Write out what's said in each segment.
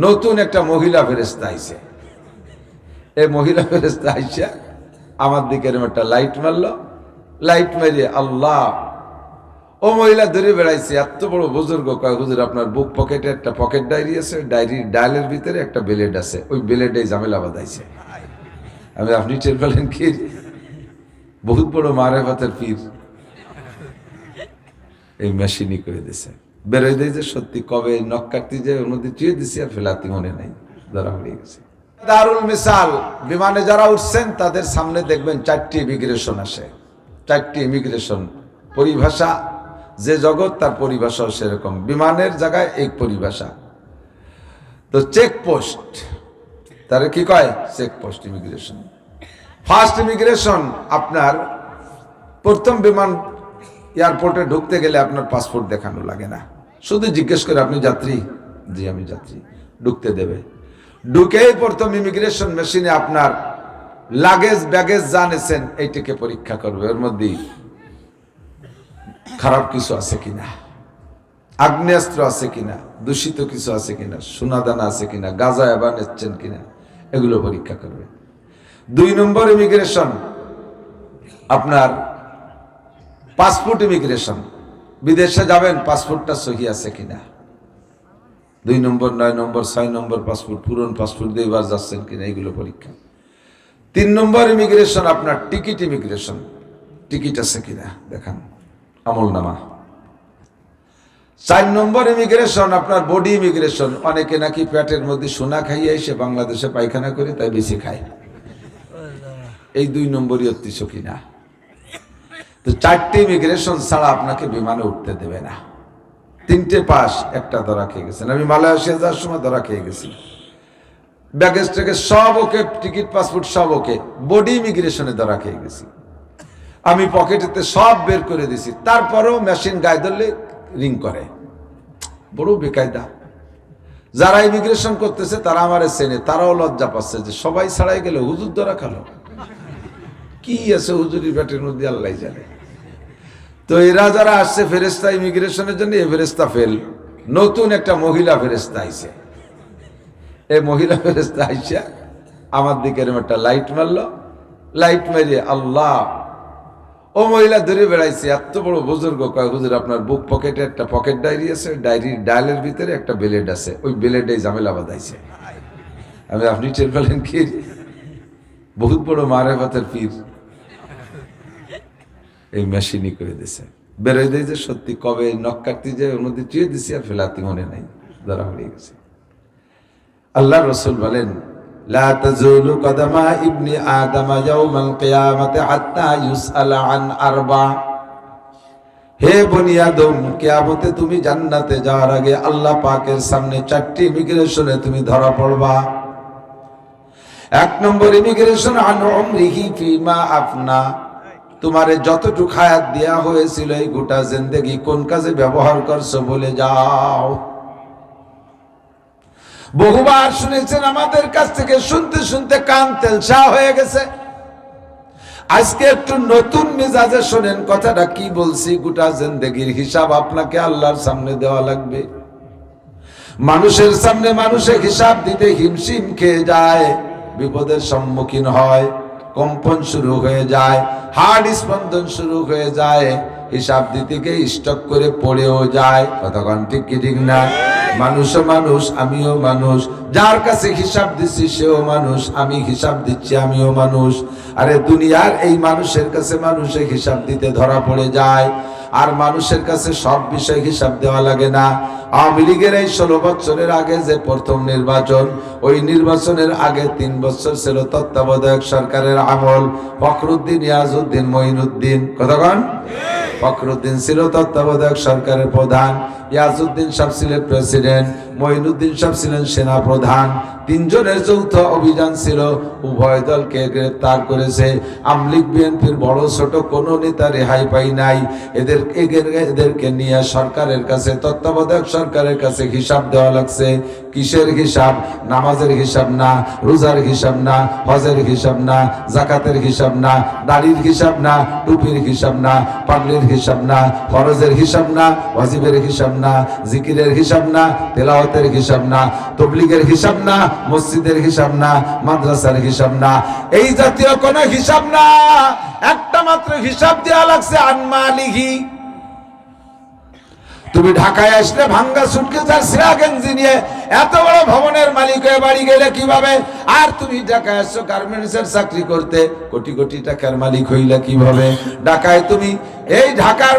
নতুন একটা মহিলা ফেরেশতা আইছে। এই মহিলা ফেরেশতা আইসা আমার দিকে এরকম একটা লাইট মারলো, লাইট মারিয়ে আল্লাহ, ও মহিলা ধরে বেড়াইছে। এত বড় বুজুর্গ, কয় হুজুর আপনার বুক পকেটে একটা পকেট ডায়েরি আছে, ডায়েরির ডায়ালের ভিতরে একটা ব্লেড আছে, ওই ব্লেডে ঝামেলা বাঁধাইছে। আপনি টের পেলেন কি? বহুত বড় মারেফাতের পীর এই মেশিনই করে দিছে। বেরোয় দিয়ে যে সত্যি কবে নখ কাটতে যে ওর মধ্যে চুয়ে দিছি আর ফেলাতি মনে নাই, ধরা হয়ে গেছে। দারুল মিসাল, বিমানে যারা উঠছেন তাদের সামনে দেখবেন 4টি ইমিগ্রেশন আসে। 4টি ইমিগ্রেশন পরিভাষা, যে জগৎ তার পরিভাষাও সেরকম। বিমানের জায়গায় এক পরিভাষা। তো চেকপোস্ট, তারা কি কয়? Checkpost immigration. ফার্স্ট ইমিগ্রেশন, আপনার প্রথম বিমান এয়ারপোর্টে ঢুকতে গেলে আপনার পাসপোর্ট দেখানো লাগে না, শুধু জিজ্ঞেস করে আপনি যাত্রী? জি আমি যাত্রী। ঢুকতে দেবে। ঢুকেই প্রথম ইমিগ্রেশন মেশিনে আপনার লাগেজ ব্যাগেজ যা এনেছেন এইটাকে পরীক্ষা করবে, ওর মধ্যে খারাপ কিছু আছে কিনা, আগ্নেয়াস্ত্র আছে কিনা, দূষিত কিছু আছে কিনা, সোনাদানা আছে কিনা, গাঁজা এবার নিচ্ছেন কিনা, এগুলো পরীক্ষা করবে। 2 নম্বর ইমিগ্রেশন আপনার পাসপোর্ট ইমিগ্রেশন। বিদেশে যাবেন, পাসপোর্টটা সহি আছে কিনা। 2 নম্বর, 9 নম্বর, 6 নম্বর পাসপোর্ট, পুরন পাসপোর্ট দিয়ে এবার যাচ্ছেন কিনা, এগুলো পরীক্ষা। 3 নম্বর ইমিগ্রেশন আপনার টিকিট ইমিগ্রেশন, টিকিট আছে কিনা দেখান, আমলনামা। 4 নম্বর ইমিগ্রেশন আপনার বডি ইমিগ্রেশন। অনেকে নাকি পেটের মধ্যে সোনা খাইয়ে এসে বাংলাদেশে পায়খানা করে, তাই বেশি খায়। এই 2 নম্বরই অতিশ কিনা। তো 4টি ইমিগ্রেশন ছাড়া আপনাকে বিমানে উঠতে দেবে না। 3টে পাস, একটা ধরা খেয়ে গেছেন। আমি মালয়েশিয়া যাওয়ার সময় ধরা খেয়ে গেছি। ব্যাগেজ ট্যাগেজ সব ওকে, টিকিট পাসপোর্ট সব ওকে, বডি ইমিগ্রেশনে ধরা খেয়ে গেছি। আমি পকেটেতে সব বের করে দিছি, তারপরেও মেশিন গায়ে ধরলে রিং করে। বড় বেকায়দা। যারা ইমিগ্রেশন করতেছে তারা আমারে চেনে, তারাও লজ্জা পাচ্ছে যে সবাই ছাড়াই গেলে হুজুর ধরা খালো। কি আছে হুজুরি পেটের মধ্যে আল্লাহ জানে। তো এরা যারা আসছে ফেরেশতা ইমিগ্রেশনের জন্য, এই ফেরেশতা ফেল। নতুন একটা মহিলা ফেরেশতা আইছে। এই মহিলা ফেরেশতা আইসা আমার দিকে এরকম একটা লাইট মারলো, লাইট মারিয়ে আল্লাহ, ও মহিলা ধরে বেড়াইছে। এত বড় বুজুর্গ, কয় হুজুর আপনার বুক পকেটে একটা পকেট ডায়েরি আছে, ডায়েরির ডায়ালের ভিতরে একটা ব্লেড আছে, ওই ব্লেডে ঝামেলা বাঁধাইছে। আপনি টের পেলেন কি? বহুত বড় মারেফাতের পীর এই মেশিনই করে দিছে। বেরোয় দিয়ে যে সত্যি কবে নখ কাটতে যে ওর মধ্যে চুয়ে দিছি আর ফেলাতি মনে নাই, ধরা হয়ে গেছে। আল্লাহ রাসূল বলেন, লা তাজুলু কদমা ইবনি আদম ইয়াউমাল কিয়ামাতি হাত্তা ইউসআলা আন আরবা। হে বনি আদম, কিয়ামতে তুমি জান্নাতে যাওয়ার আগে আল্লাহ পাকের সামনে 4টি ইমিগ্রেশনে তুমি ধরা পড়বা। 1 নম্বর ইমিগ্রেশন আন উমরিহি ফিমা আফনা। তোমারে যতটুকু হায়াত দেয়া হয়েছিল এই গোটা জিন্দেগি কোন কাজে ব্যবহার করছো বলে যাও। বহুবার শুনেছেন, আমাদের কাছ থেকে শুনতে শুনতে কান তেলসা হয়ে গেছে। আজকে একটু নতুন মেজাজে শোনেন কথাটা কি বলছি। গোটা জিন্দেগির হিসাব আপনাকে আল্লাহর সামনে দেওয়া লাগবে। মানুষের সামনে মানুষের হিসাব দিতে হিমশিম খেয়ে যায়, বিপদের সম্মুখীন হয়, কম্পন শুরু হয়ে যায়, হার্ট স্পন্দন শুরু হয়ে যায়, হিসাব দিতে গিয়ে স্টক করে পড়েও যায়। কতক্ষণ ঠিক কি ঠিক না? মানুষও মানুষ, আমিও মানুষ। যার কাছে হিসাব দিচ্ছি সেও মানুষ, আমি হিসাব দিচ্ছি আমিও মানুষ। আরে দুনিয়ার এই মানুষের কাছে মানুষের হিসাব দিতে ধরা পড়ে যায়, আর মানুষের কাছে সব বিষয় হিসাব দেওয়া লাগে না। আওয়ামী লীগের এই 16 বছরের আগে যে প্রথম নির্বাচন, ওই নির্বাচনের আগে 3 বছর ছিল তত্ত্বাবধায়ক সরকারের আমল। ফখরুদ্দিন, ইয়াজউদ্দিন, মঈনুদ্দিন, কতক্ষণ? ফখরুদ্দিন ছিল তত্ত্বাবধায়ক সরকারের প্রধান, ইয়াজউদ্দিন সাহেব ছিলেন প্রেসিডেন্ট, মঈনুদ্দিন সাহেব ছিলেন সেনা প্রধান। 3 জনের যৌথ অভিযান ছিল, উভয় দলকে গ্রেফতার করেছে। আওয়ামী লীগ বিএনপির বড় ছোট কোনো নেতা রেহাই পাই নাই। এদেরকে নিয়ে সরকারের কাছে, তত্ত্বাবধায়ক সরকারের কাছে হিসাব দেওয়া লাগছে। কিসের হিসাব? নামাজের হিসাব না, রোজার হিসাব না, হজের হিসাব না, যাকাতের হিসাব না, দাড়ির হিসাব না, টুপির হিসাব না, পাগড়ির হিসাব না, ফরজের হিসাব না, ওয়াজিবের হিসাব না, জিকিরের হিসাব না, তেলাওয়াতের হিসাব না, তাবলীগের হিসাব না, মসজিদের হিসাব না, মাদ্রাসার হিসাব না, এই জাতীয় কোনো হিসাব না। একটা মাত্র হিসাব দেওয়া লাগছে আনমালিহি। তুমি ঢাকায় আসলে ভাঙ্গা সুটকেস আর সিরা গেঞ্জি নিয়ে এত বড় ভবনের মালিক হয়ে বাড়ি গেলে কিভাবে? আর তুমি ঢাকায় আসছো গার্মেন্টসের চাকরি করতে, কোটি কোটি টাকার মালিক হইলে কিভাবে? ঢাকায় তুমি এই ঢাকার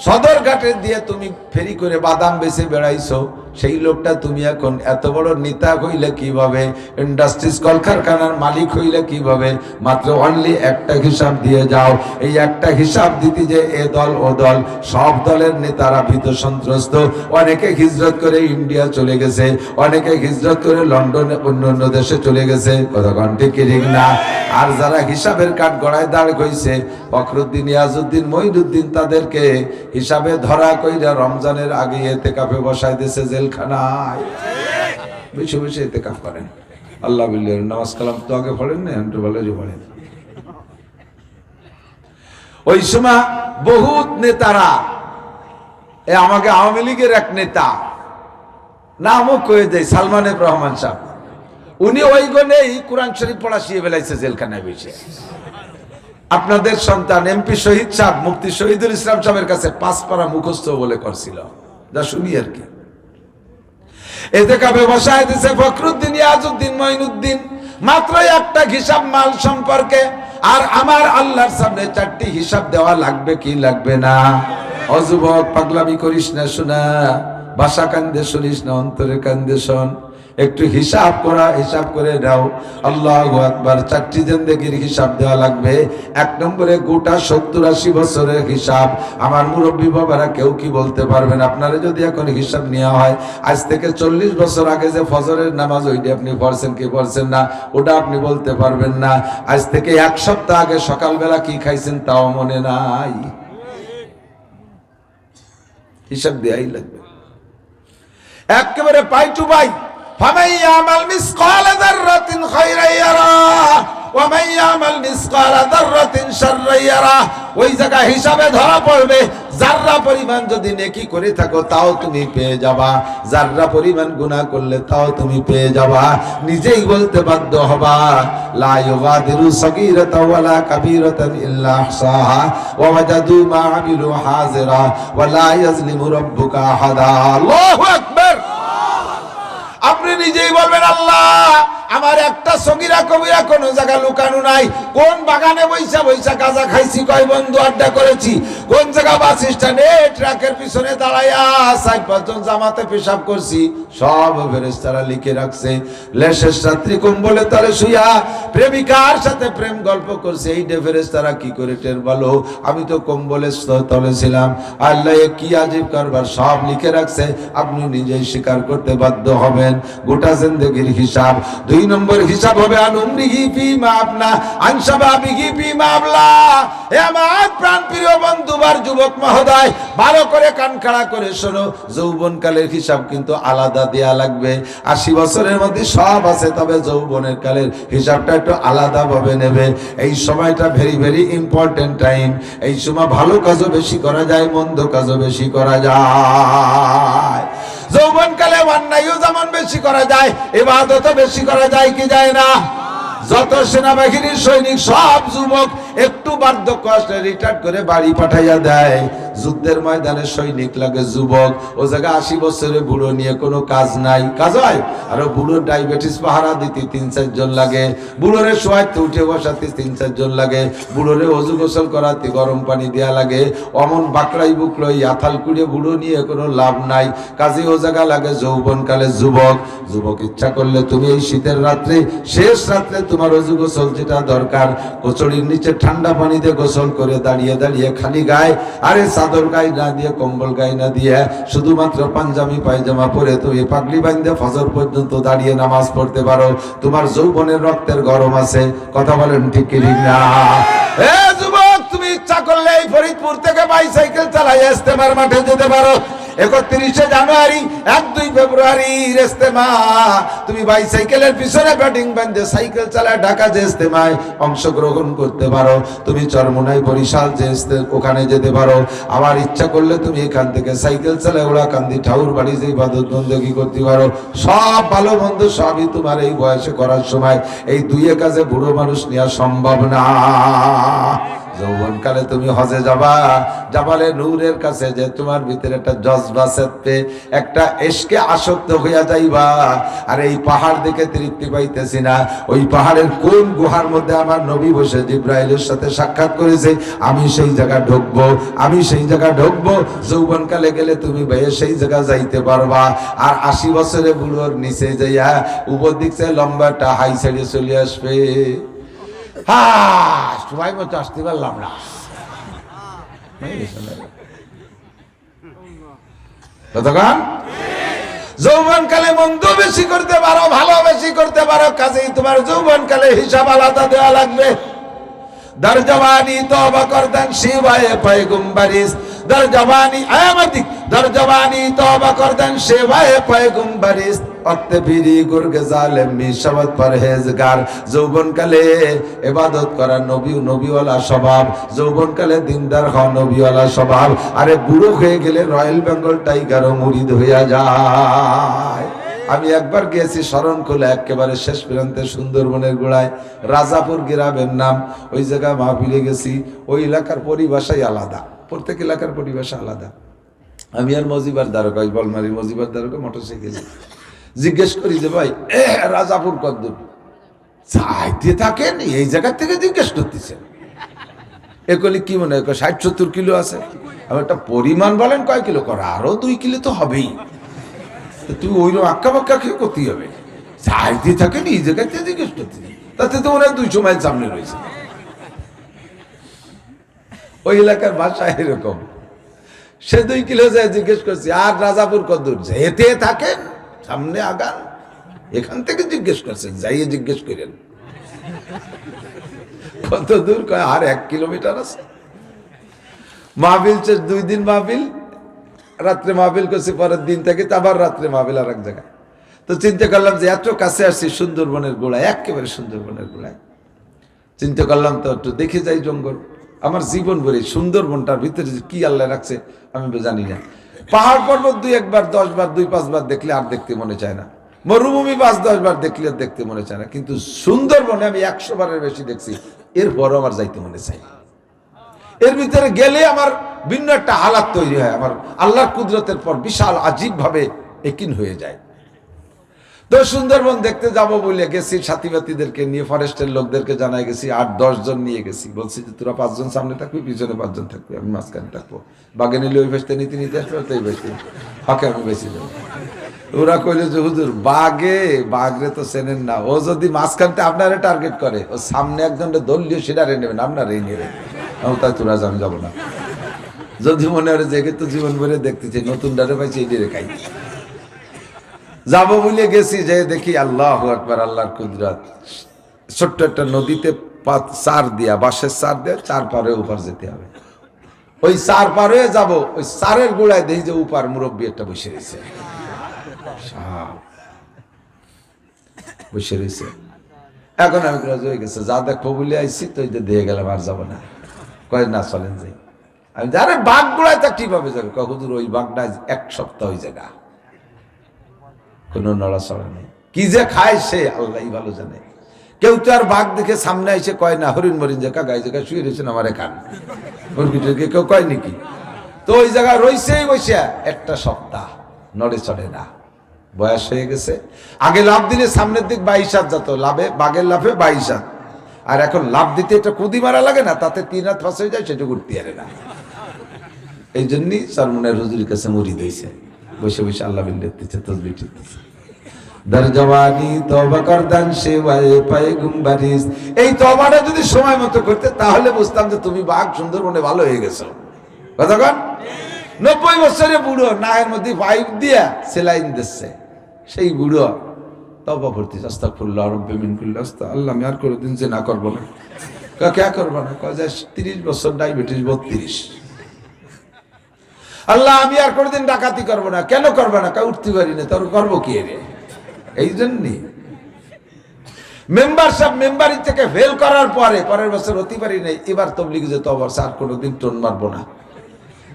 সদরঘাটে দিয়ে তুমি ফেরি করে বাদাম বেচে বেড়াইছো, সেই লোকটা তুমি এখন এত বড় নেতা হইলে কিভাবে? ইন্ডাস্ট্রিজ কলকারখানার মালিক হইলে কিভাবে? মাত্র অনলি একটা হিসাব দিয়ে যাও। এই একটা হিসাব দিতে যে এ দল ও দল, সব দলের নেতারা ভীত সন্ত্রস্ত। অনেকে হিজরত করে ইন্ডিয়া চলে গেছে, অনেকে হিজরত করে লন্ডনে অন্য দেশে চলে গেছে, কতক্ষণ ঠিক না? আর যারা হিসাবের কাঠ গড়ায় দাঁড় কইছে, ফখরুদ্দিন, ইয়াজউদ্দিন, মঈনুদ্দিন, তাদেরকে হিসাবে ধরা কইরা রমজানের আগে ইতিকাফে বসায় দিয়েছে জেলখানায়। বেশি বেশি ইতিকাফ করেন, আল্লাহ বিল্লাহ নামাজ কালাম তো আগে পড়েন না, একটু বলে যে পড়েন। ওই সময় বহুত নেতারা, আমাকে আওয়ামী লীগের এক নেতা নামও কয়ে দেয়, সালমান এফ রহমান সাহেব, উনি ওই গনেই কোরআন শরীফ পড়া শিয়ে বেলাইছে জেলখানায় বসে। আপনাদের সন্তান এমপি শহীদ সাহেব মুফতি শহীদুল ইসলাম সাহেবের কাছে 5 পারা মুখস্থ বলে করছিল, যা শুনি আর কি। এতে কাবে বসায় দিছে ফখরুদ্দিন, ইয়াজউদ্দিন, মঈনুদ্দিন, মাত্র একটা হিসাব মাল সম্পর্কে। আর আমার আল্লাহর সামনে 4টি হিসাব দেওয়া লাগবে কি লাগবে না? ও যুবক, পাগলামি করিস না শোনা, ভাষা কান্দে শুনিস না, অন্তরে কান্দে শোন। একটু হিসাব করে দাও। আল্লাহু আকবার। 4টি জিন্দেগির হিসাব দেওয়া লাগবে। 1 নম্বরে গোটা 70-80 বছরের হিসাব। আমার মুরব্বী বাবারা কেউ কি বলতে পারবেন? আপনারা যদি এখন হিসাব নেওয়া হয়, আজ থেকে 40 বছর আগে যে ফজরের নামাজ, ওইটা আপনি পড়ছেন কি পড়ছেন না, ওটা আপনি বলতে পারবেন না। আজ থেকে 1 সপ্তাহ আগে সকালবেলা কি খাইছেন তাও মনে নাই। হিসাব দেওয়াই লাগবে একেবারে পাই টু পাই। فمن يعمل مثقال ذرة خيرا يره ومن يعمل مثقال ذرة شرا يره। ওই জায়গায় হিসাবে ধরা পড়বে, জাররা পরিমাণ যদি নেকি করে থাকো তাও তুমি পেয়ে যাবা, জাররা পরিমাণ গুনাহ করলে তাও তুমি পেয়ে যাবা। নিজেই বলতে বাধ্য হবা, লা ইউগাদিরু সাগীরাতান ওয়ালা কাবীরাতান ইল্লা আহসাহা ওয়া ওয়াজাদু মা আমিলু হাযিরা ওয়া লা ইয়াজলিমু রাব্বুকা আহাদা। আল্লাহু আকবার। আপনি নিজেই বলবেন, আল্লাহ আমার একটা সগীরা কবিরা কোন জায়গা লুকানো নাই। কোন বাগানে বৈশা বৈশা গাঁজা খাইছি, কয় বন্ধু আড্ডা করেছি, কোন জায়গা বাস স্ট্যান্ডে ট্রাকের পিছনে দাঁড়াইয়া 4-5 জন জামাতে পেশাব করছি, সব ফেরেশতারা লিখে রাখছে। লেশের রাত্রি কম্বলে তলে শুইয়া প্রেমিকার সাথে প্রেম গল্প করছে, এই ফেরেশতারা কি করে টের বলো? আমি তো কম্বলের তলে ছিলাম। আল্লাহ কি আজীব কারবার, সব লিখে রাখছে। আপনি নিজেই স্বীকার করতে বাধ্য হবেন। গোটা জিন্দেগির হিসাব। 2 নম্বর হিসাব হবে আনুমরিহি ফিমা আবনা আনশাবাবিহি ফিমা আবলা। হে আমার প্রাণ প্রিয় বন্ধুবার যুবক মহোদয়, ভালো করে কান খাড়া করে শোনো। যৌবনকালের হিসাব কিন্তু আলাদা দেয়া লাগবে। 80 বছরের মধ্যে সব আছে, তবে যৌবনের কালের হিসাবটা একটু আলাদা ভাবে নেবে। এই সময়টা ভেরি ভেরি ইম্পর্টেন্ট টাইম। এই সময় ভালো কাজও বেশি করা যায়, মন্দ কাজও বেশি করা যায়। যৌবনকালে অন্যায়ও যেমন বেশি করা যায়, ইবাদতও বেশি করা যায় কি যায় না? যত সেনাবাহিনীর সৈনিক সব যুবক একটু বার্ধক্য আসলে রিটায়ার করে বাড়ি পাঠাইয়া দেয়। যুদ্ধের ময়দানে সৈনিক লাগে যুবক, ও জায়গায় 80 বছরের বুড়ো নিয়ে কোনো কাজ নাই। কাজ হয়? আর বুড়োর ডায়াবেটিস পাহারা দিতে 3-4 জন লাগে, বুড়োরে শোয়াইতে উঠে বসাতে 3-4 জন লাগে, বুড়োরে অজু গোসল করাতে গরম পানি দেয়া লাগে। অমন বাকড়াই বুকড়াই আথাল কুড়ে বুড়ো নিয়ে কোনো লাভ নাই। কাজে ও জায়গা লাগে যৌবনকালে যুবক। যুবক ইচ্ছা করলে তুমি এই শীতের রাত্রে, শেষ রাত্রে তোমার অজু গোসল যেটা দরকার, কচুরির নিচে ঠান্ডা পানিতে গোসল করে দাঁড়িয়ে দাঁড়িয়ে খালি গায়ে, আরে চাদর গায়ে না দিয়ে, কম্বল গায়ে না দিয়ে, শুধুমাত্র পাঞ্জাবি পায়জামা পরে তুমি পাগড়ি বাঁধে ফজর পর্যন্ত দাঁড়িয়ে নামাজ পড়তে পারো। তোমার যৌবনের রক্তের গরম আছে। কথা বলেন ঠিক কি না? এ যুবক, তুমি ইচ্ছা করলে এই ফরিদপুর থেকে বাইসাইকেল চালাই ইস্তেমার মাঠে যেতে পারো। 31 জানুয়ারি 1-2 ফেব্রুয়ারি ইস্তেমা, তুমি বাইসাইকেলের পিছনে ব্যাটিং বান্ধে সাইকেল চালায় ঢাকা যে ইস্তেমায় অংশগ্রহণ করতে পারো, তুমি চরমোনাই বরিশাল যে ওখানে যেতে পারো। আবার ইচ্ছা করলে তুমি এখান থেকে সাইকেল চালায় ওড়াকান্দি ঠাকুর বাড়ি যে ইবাদত বন্দেগী করতে পারো। সব ভালো মন্দ সবই তোমার এই বয়সে করার সময়। এই দুইয়ে কাজে বুড়ো মানুষ নেওয়া সম্ভব না। যৌবনকালে তুমি হজে যাবা, জাবালে নূরের কাছে যে তোমার ভিতরে একটা জজবা চেপে একটা এশকে আসক্ত হইয়া যাইবা। আর এই পাহাড় দেখে তৃপ্তি পাইতেছি না, ওই পাহাড়ের কোন গুহার মধ্যে আমার নবী বসে জিব্রাইলের সাথে সাক্ষাৎ করেছে, আমি সেই জায়গা ঢুকবো, আমি সেই জায়গা ঢুকবো। যৌবনকালে গেলে তুমি ভাইয়া সেই জায়গা যাইতে পারবা। আর 80 বছরে বুড়োর নিচে যাইয়া উপর দিকে লম্বাটা হাই সাইডে চলে আসবে। সবাই মতো আসতে পারলাম না। যৌবনকালে মন্দ বেশি করতে পারো, ভালো বেশি করতে পারো, কাজেই তোমার যৌবনকালে হিসাব আলাদা দেওয়া লাগবে। দর জওয়ানি তওবা করদান শিবায়ে পয়গম্বরিস, দর জওয়ানি আমাদিক দর জওয়ানি তওবা করদান শিবায়ে পয়গম্বরিস, অক্তে ফিরি গুরগে জালেম মিশাবত পরহেজগার। যৌবনকালে ইবাদত করা নবীওয়ালা স্বভাব, যৌবনকালে দিনদার হওয়া নবীওয়ালা স্বভাব। আরে বুড়ো হয়ে গেলে রয়্যাল বেঙ্গল টাইগারও মুরিদ হইয়া যায়। আমি একবার গিয়েছি শরণখোলা, একেবারে শেষ প্রান্তে সুন্দরবনের গোড়ায়, রাজাপুর গ্রামের নাম। ওই জায়গায় মাহফিলে গেছি। ওই এলাকার পরিভাষাই আলাদা, প্রত্যেক এলাকার পরিভাষা আলাদা। আমি আর মজিবার দ্বারকা, ওই বলমারি মজিবার দ্বারকা মোটরসাইকেলে জিজ্ঞেস করি যে ভাই রাজাপুর কদ্দূর? চাইতে থাকেন এই জায়গা থেকে জিজ্ঞেস করতেছেন। একলি কি মনে হয় 60-70 কিলো আছে। আমি একটা পরিমাণ বলেন কয় কিলো করা, আরো 2 কিলো তো হবেই। তুই ওইরকম আক্কা বাক্কা খেয়ে করতেই হবে। চাইতে থাকেন এই জায়গাতে জিজ্ঞেস করতেছেন, তাতে তো ওরা 200 মাইল সামনে রয়েছে। ওই এলাকার ভাষা এরকম। সে 2 কিলো যায় জিজ্ঞেস করছি, আর রাজাপুর কদ্দূর? যেতে থাকেন, সামনে আগান। এখান থেকে জিজ্ঞেস করছেন, যাইয়ে জিজ্ঞেস করেন কত দূর? কয় আর 1 কিলোমিটার আছে। মাহফিল 2 দিন মাহফিল, রাত্রে মাহফিল করছি, পরের দিন থেকে আবার রাত্রে মাহফিল আর এক জায়গায়। তো চিন্তা করলাম যে এত কাছে আসছি সুন্দরবনের গোড়ায়, একেবারে সুন্দরবনের গোড়ায়। চিন্তা করলাম তো একটু দেখে যাই জঙ্গল। আমার জীবন ভরে সুন্দরবনটার ভিতরে কি আল্লাহ রাখছে আমি জানি না। পাহাড় পর্বত 2-1 বার 10 বার 2-5 বার দেখলে আর দেখতে মনে চায় না। মরুভূমি 5-10 বার দেখলে আর দেখতে মনে চায় না। কিন্তু সুন্দরবনে আমি 100 বারের বেশি দেখছি, এরপরও আমার যাইতে মনে চায়। এর ভিতরে গেলে আমার ভিন্ন একটা হালাত তৈরি হয়, আমার আল্লাহর কুদরতের পর বিশাল আজীব ভাবে একিন হয়ে যায়। তো সুন্দরবন দেখতে যাব বলে গেছি, সাথী বাতিদেরকে নিয়ে, ফরেস্টের লোকদেরকে জানাই গেছি, 8-10 জন নিয়ে গেছি। বলছি যে তোরা 5 জন সামনে থাকবি, পিছনে 5 জন থাকবি, আমি মাঝখানে থাকবো। বাগে নিলে ওই বেসতে নিতে নিতে আসবে, তো এই বেসতে ফাঁকে আমি বেশি যাবো। ওরা কইলে যে হুজুর বাঘরে তো চেনেন না, ও যদি মাঝখানটা আপনারে টার্গেট করে, ও সামনে একজনটা দলীয় সেটারে নেবেন, আপনারাই নেবেন। তাই তোরা আমি যাবো না। যদি মনে হয় যে তো জীবন ভরে দেখতেছি, নতুন ডারে পাইছি এই ডেরে খাই, যাবো বলে গেছি। যে দেখি আল্লাহু আকবার, আল্লাহর কুদরত। ছোট্ট একটা নদীতে চার দিয়া, বাঁশের চার দিয়া, 4 পারে উপর যেতে হবে। ওই 4 পার হয়ে যাবো, ওই 4-এর গোড়ায় দেখি যে উপার মুরব্বী একটা বসে রয়েছে, বসে রয়েছে। এখন আমি রাজি হয়ে গেছে, যা দেখবো বলে আইসি, তো দিয়ে গেলাম, আর যাবো না। কয় না চলেন যাই। আমি আরে বাঘ গোড়ায় তা কিভাবে যাবে? হুজুর ওই বাঘটা 1 সপ্তাহ ওই জায়গা, কোনো নড়াচড়া নেই। কি যে খায় সে আল্লাহই ভালো জানে। কেউ তো আর বাঘ দেখে সামনে এসে কয় না, হরিণ মরিণ জায়গা গায়ে জায়গা শুয়ে রয়েছেন আমার খান, কেউ কয় নাকি? তো ওই জায়গা রয়েছেই বসে 1টা সপ্তাহ, নড়ে চড়ে না। বয়স হয়ে গেছে। আগে লাভ দিলে সামনের দিক 22 হাত যেত, লাভে বাঘের লাভে 22 হাত। আর এখন লাভ দিতে একটা কুদি মারা লাগে না, তাতে 3 হাত ফাঁস হয়ে যায়, সেটা ঘুরতে পারে না। এই জন্যই চরমনের হুজুরের কাছে মুরিদ হয়েছে, বসে বসে আল্লাহ বিল দেখতেছে, তসবিহ টিপতেছে। দর জওয়ানি তওবা করদান সেওয়ায়ে পয়গম্বরিস। এই তওবাটা যদি সময় মতো করতে, তাহলে বুঝতাম যে তুমি বাঘ সুন্দরবনে ভালো হয়ে গেছো। কথা কন? 90 বছরের বুড়ো, নায়ের মধ্যে পাইপ দিয়া সেলাইন দিচ্ছে, সেই বুড়ো তওবা করতে, আস্তাগফিরুল্লাহ রাব্বি মিন কুল্লি আস্তা, আল্লাহ আমি আর কোনোদিন জিনা করবো না। কে করবো না? কয় যে 30 বছর ডায়াবেটিস 32। আল্লাহ আমি আর কোনোদিন ডাকাতি করবো না। কেন করবো না? উঠতে পারি না, তোর করবো কি রে? এই জন্যই মেম্বার সাহেব মেম্বারি থেকে ফেল করার পরে পরের বছর হতে পারি নাই, এবার তবলিগে যে তবার আর কোনোদিন টোন মারবো না,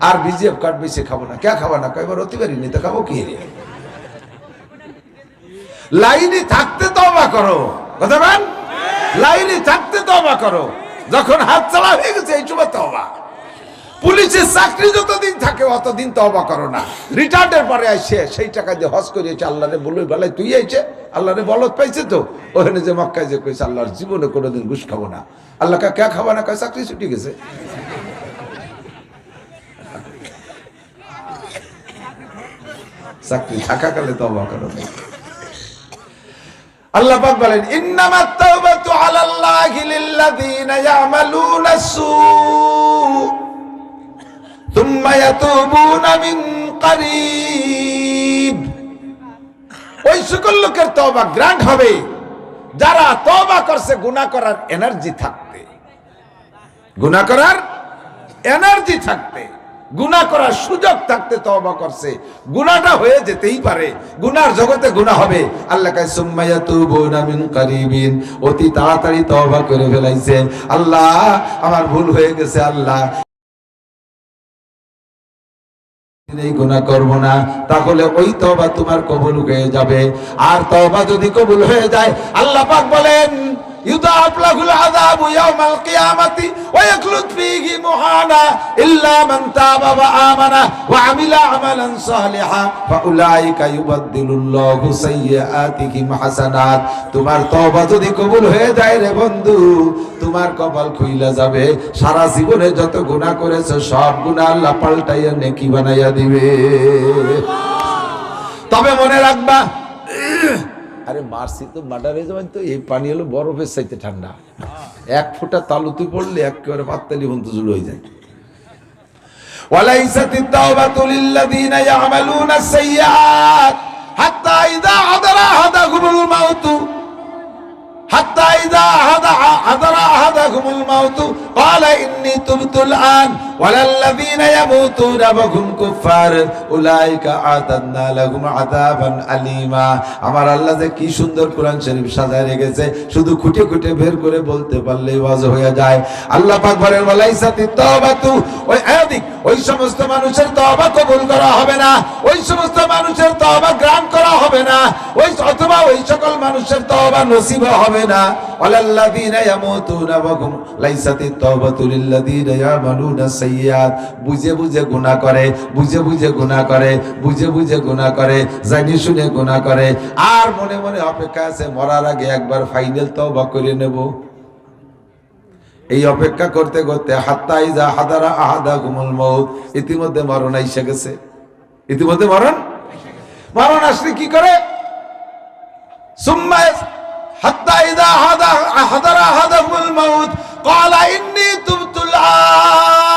আর বিজিএফ কার্ড বেশি খাবো না। কে খাবো না? এবার হতে পারি নি, তো খাবো কি রে? লাইনে থাকতে তওবা করো, কথা বলেন, লাইনে থাকতে তওবা করো। যখন হাত চালা হয়ে গেছে এই সময় তওবা। পুলিশের চাকরি যতদিন থাকে অতদিন তওবা করো না। রিটায়ার্ডের পরে আইসে সেই টাকা দিয়ে হজ করিয়েছে, আল্লাহরে বলুই বেলায় তুই আইছে, আল্লাহরে বলত পাইছে তো ওখানে যে মক্কায় যে কইছে আল্লাহর জীবনে কোনোদিন ঘুষ খাবো না। আল্লাহ কে খাবো না? কয় চাকরি ছুটি গেছে। চাকরি থাকাকালে তওবা করো। আল্লাহ পাক বলেন ইন্নামাত তাওবাতু আলাল্লাহি লিল্লাযিনা ইয়ামালুনা সু সুম্মা ইয়াতুবুনা মিন করিব। ওই সকল লোকের তওবা গ্রান্ট হবে যারা তওবা করছে গুনাহ করার এনার্জি থাকতে, গুনাহ করার এনার্জি থাকতে, গুনাহ করার সুযোগ থাকতে তওবা করছে। গুনাহটা হয়ে যেতেই পারে, গুনার জগতে গুনাহ হবে। আল্লাহ কয় সুম্মা ইয়াতুবুনা মিন করিবিন, অতি তাড়াতাড়ি তওবা করে ফেলাইছে। আল্লাহ আমার ভুল হয়ে গেছে, আল্লাহ এই গুনাহ করব না, তাহলে ওই তওবা তোমার কবুল হয়ে যাবে। আর তওবা যদি কবুল হয়ে যায় আল্লাহ পাক বলেন ইউদাফ লাহুল আযাবু ইয়াওমাল কিয়ামাতি ওয়া ইয়াখলুদ ফীহি মুহানা ইল্লা মান তাবা ওয়া আমানা ওয়া আমিলা আমালান সালিহা ফাউলাইকা ইউবাদদিলুল্লাহু সাইয়্যাতিহিম হাসানাত। তোমার তওবা যদি কবুল হয়ে যায় রে বন্ধু, তোমার কপাল খুইলা যাবে। সারা জীবনে যত গুনাহ করেছো সব গুনাহ আল্লাহ পাল্টাইয়া নেকি বানাইয়া দিবে। তবে মনে রাখবা, আরে মারছি তো মার্ডার হয়ে যাবেন তো, এই পানি হলো বরফের চাইতে ঠান্ডা। এক ফোঁটা তালুতে পড়লে একেবারে পাত্তালি বন্ধ শুরু হয়ে যায়। ওয়ালাইসাতিত তাওবাতু লিল্লাযিনা ইয়ামালুনাস সাইয়্যাত হাত্তা ইযা হাদারা আহাদাহুমুল মাউতু হাত্তা ইযা হাদারা আহাদাহুমুল মাউতু ক্বালা ইন্নী তুবতুল আন ওয়ালাল্লাযিনা ইয়ামুতুনা ওয়া হুম কুফার উলাইকা আতাদনা লাহুম আযাবান আলীমা। আমার আল্লাহ যে কি সুন্দর কোরআন শরীফ সাজায় রেখেছে, শুধু খুঁটে খুঁটে বের করে বলতে পারলেই ওয়াজ হয়ে যায়। আল্লাহ পাক বলেন ওয়ালাইসাতিত তাওবাতু, ওই সমস্ত মানুষের তওবা কবুল করা হবে না, ওই সমস্ত মানুষের তওবা গ্রহণ করা হবে না, অথবা ওই সকল মানুষের তওবা নসিব হবে না। ওয়ালাল্লাযিনা ইয়ামুতুনা ওয়া হুম লাইসাতিত তাওবাতু লিল্লাযিনা ইয়ামালুনা সাইয়্যাত। বুঝে বুঝে গুনাহ করে, বুঝে বুঝে গুনাহ করে, বুঝে বুঝে গুনাহ করে, জানি শুনে গুনাহ করে, আর মনে মনে অপেক্ষা আছে মরার আগে একবার ফাইনাল তওবা করে নেব। এই অপেক্ষা করতে করতে হাত্তা ইযা হাদারা আহাদাহুমুল মাউত, ইতিমধ্যে মরণ এসে গেছে। ইতিমধ্যে মরণ আসলে কি করে? সুম্মা হাত্তা ইযা হাদারা আহাদাহুমুল মাউত ক্বালা ইন্নী তুবতুল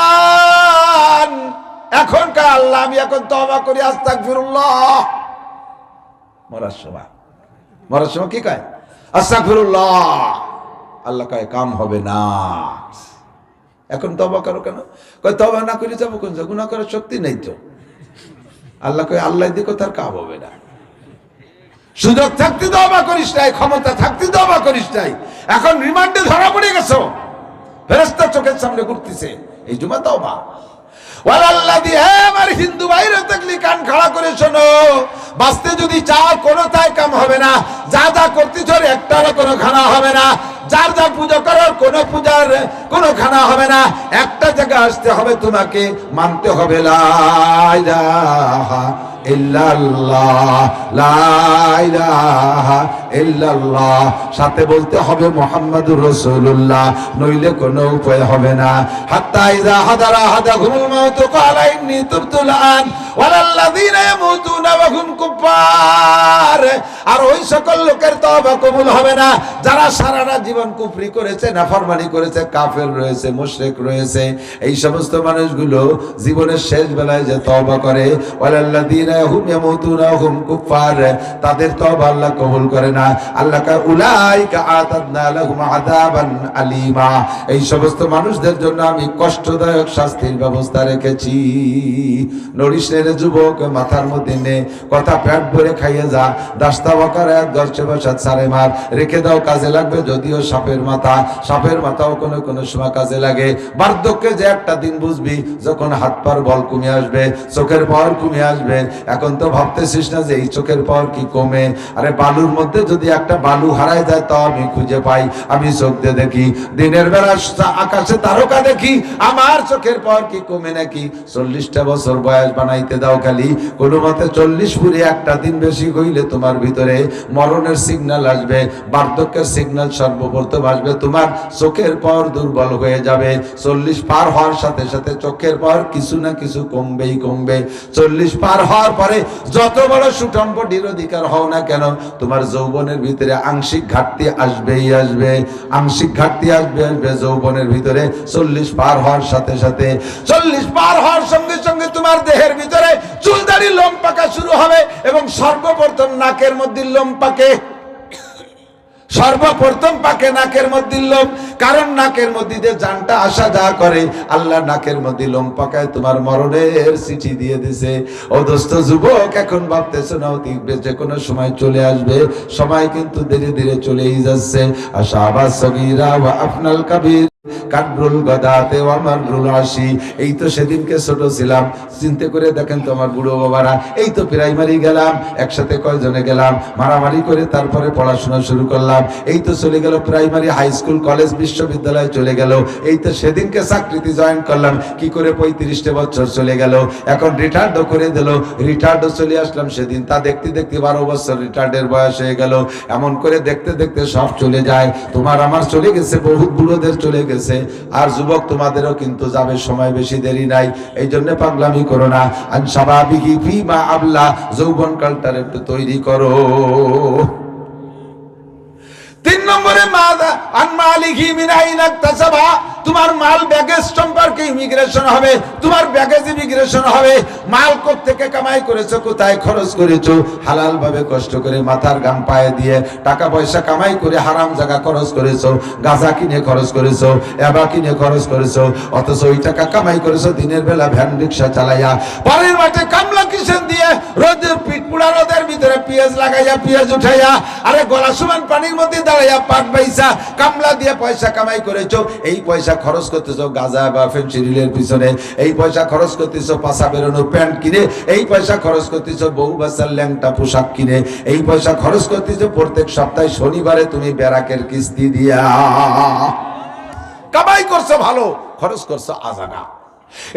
আন। এখন কা আল্লাহ আমি এখন তওবা করি, আস্তাগফিরুল্লাহ। মরার সময় কি কয়? আস্তাগফিরুল্লাহ। আল্লাহ কয় কাম হবে না, এখন তওবা করো কেন? কয় তওবা না করে যাবো কোন? গুনাহ করার শক্তি নেই তো। আল্লাহ কয় আল্লাহ দিকে তার কাম হবে না। সুযোগ থাকতে তওবা করিস নাই, ক্ষমতা থাকতে তওবা করিস নাই, এখন রিমান্ডে ধরা পড়ে গেছো, ফেরেশতা চোখের সামনে ঘুরতেছে, এই জন্য তওবা। ওয়ালাল্লাযী, হে আমার হিন্দু ভাইরা তাকলি কান খাড়া করে শোনো, বাঁচতে যদি চাও কোনো তাই কাম হবে না, যা যা করতেছ একটারও কোনো খানা হবে না, যার যা পূজা করার কোনো পূজার কোনো খানা হবে না। একটা জায়গায় আসতে হবে, তোমাকে মানতে হবে লা ইলাহা ইল্লাল্লাহ, লা ইলাহা ইল্লাল্লাহ, সাথে বলতে হবে মুহাম্মাদুর রাসূলুল্লাহ, নইলে কোনো উপায় হবে না। হাত্তা ইযা হাদারা আহাদাহুমুল মাউত ক্বালা ইন্নী তুবতুল আন ওয়ালাল্লাযিনা ইয়ামুতুনা ওয়া হুম কুফার। আর ওই সকল লোকের তওবা কবুল হবে না যারা সারাটা জীবন জীবন কুফরি করেছে, নাফরমানি করেছে, কাফের রয়েছে, মুশরিক রয়েছে, এই সমস্ত মানুষগুলো জীবনের শেষ বেলায় যে তওবা করে, ওয়ালাল্লাযীনা হুম ইয়ামুতুনা হুম কুফার, তাদের তওবা আল্লাহ কবুল করে না। আল্লাহ কয় উলাইকা আতাদনা লাহুম আযাবান আলীমা, এই সমস্ত মানুষদের জন্য আমি কষ্টদায়ক শাস্তির ব্যবস্থা রেখেছি। নড়িস রে যুবক, মাথার মধ্যে নে, কথা পেট ভরে খাইয়ে যা, দাস্তা বকার এক দশে বসা ছাড়ে মার, রেখে দাও কাজে লাগবে, যদিও সাপের মাথাও কোনো কোনো সময় কাজে লাগে। বার্ধক্যে যে একটা দিন বুঝবি যখন হাত পার বল কমে আসবে, চোখের পাওয়ার কমে আসবে। এখন তো ভাবতেছিস না যে এই চোখের পাওয়ার কি কমে? আরে বালুর মধ্যে যদি একটা বালু হারায় যায় তাও আমি খুঁজে পাই, আমি চোখ দিয়ে দেখি, দিনের বেলা আকাশে তারকা দেখি, আমার চোখের পাওয়ার কি কমে নাকি? 40টা বছর বয়স বানাইতে দাও খালি, কোনো মতে 40 পুরে একটা দিন বেশি হইলে তোমার ভিতরে মরণের সিগন্যাল আসবে, বার্ধক্যের সিগন্যাল সর্বপ্রথম আসবে, তোমার চোখের পাওয়ার দুর্বল হয়ে যাবে। 40 পার হওয়ার সাথে সাথে চোখের পাওয়ার কিছু না কিছু কমবেই কমবে। 40 পার হওয়ার পরে যত বড় সুঠম্পটির অধিকার হও না কেন, তোমার যৌবনের ভিতরে আংশিক ঘাটতি আসবেই আসবে, আংশিক ঘাটতি আসবে যৌবনের ভিতরে। 40 পার হওয়ার সাথে সাথে, 40 পার হওয়ার সঙ্গে সঙ্গে তোমার দেহের ভিতরে চুলদাড়ি লোম পাকা শুরু হবে, এবং সর্বপ্রথম নাকের মধ্যে লোম পাকে, সর্বপ্রথম পাকে নাকের মধ্যে লোম, কারণ নাকের মধ্যে দিয়ে জানটা আসা যা করে, আল্লাহ নাকের মধ্যে লোম পাকায় তোমার মরণের চিঠি দিয়ে দিছে। ও দোস্ত যুবক, এখন ভাবতেছো না অতি যে কোনো সময় চলে আসবে, সময় কিন্তু ধীরে ধীরে চলেই যাচ্ছে। আশাবাস সগীরা ওয়া আফনাল কাবীর কাদরুল গদাতে ওয়া মাররুল আশি, এই তো সেদিনকে ছোট ছিলাম, চিন্তা করে দেখেন তো আমার বুড়ো বাবারা, এই তো প্রাইমারি গেলাম, একসাথে কয়জনে গেলাম, মারামারি করে তারপরে পড়াশোনা শুরু করলাম, এই তো চলে গেল প্রাইমারি, হাই স্কুল, কলেজ, বিশ্ববিদ্যালয় চলে গেল, এই তো সেদিনকে চাকরিতে জয়েন করলাম, কি করে 35টা বছর চলে গেল, এখন রিটায়ার্ডও করে দিল, রিটায়ার্ডও চলে আসলাম সেদিন, তা দেখতে দেখতে 12 বছর রিটায়ার্ডের বয়স হয়ে গেল। এমন করে দেখতে দেখতে সব চলে যায়, তোমার আমার চলে গেছে, বহুত বুড়োদের চলে গেছে, আর যুবক তোমাদেরও কিন্তু যাবে, সময় বেশি দেরি নাই। এই জন্য পাগলামি করো না, আনসাবাবিহি ফিমা আবলা, যৌবন কালটার একটু তৈরি করো। 3 নম্বরে মাদা আন মালিহি মিন আইনা তাসাবা, তোমার মাল ব্যাগেজ সম্পর্কে ইমিগ্রেশন হবে, তোমার ব্যাগেজ ইমিগ্রেশন হবে। মাল কোত্থেকে কামাই করেছো, কোথায় খরচ করেছো, হালাল ভাবে কষ্ট করে মাথার ঘাম পায়ে দিয়ে টাকা পয়সা কামাই করে হারাম জায়গা খরচ করেছো, গাঁজা কিনে খরচ করেছো, এবা কিনে খরচ করেছো, অথচ ওই টাকা কামাই করেছো দিনের বেলা ভ্যান রিক্সা চালাইয়া, পরের মাঠে কামলা কিসেন দিয়ে রোদের পিঠ পুড়া রোদের ভিতরে পেঁয়াজ লাগাইয়া, পেঁয়াজ উঠাইয়া, আরে গলা সমান পানির মধ্যে দাঁড়াইয়া পাট বাইসা কামলা দিয়ে পয়সা কামাই করেছো। এই পয়সা খরচ করতেছো গাঁজা বা ফেন্সিডিলের পিছনে, এই পয়সা খরচ করতেছো পাশা বেরোনোর প্যান্ট কিনে, এই পয়সা খরচ করতেছো বউ বাচ্চার ল্যাংটা পোশাক কিনে, এই পয়সা খরচ করতেছো প্রত্যেক সপ্তাহে শনিবারে তুমি ব্যারাকের কিস্তি দিয়া। কামাই করছো ভালো, খরচ করছো আজানা।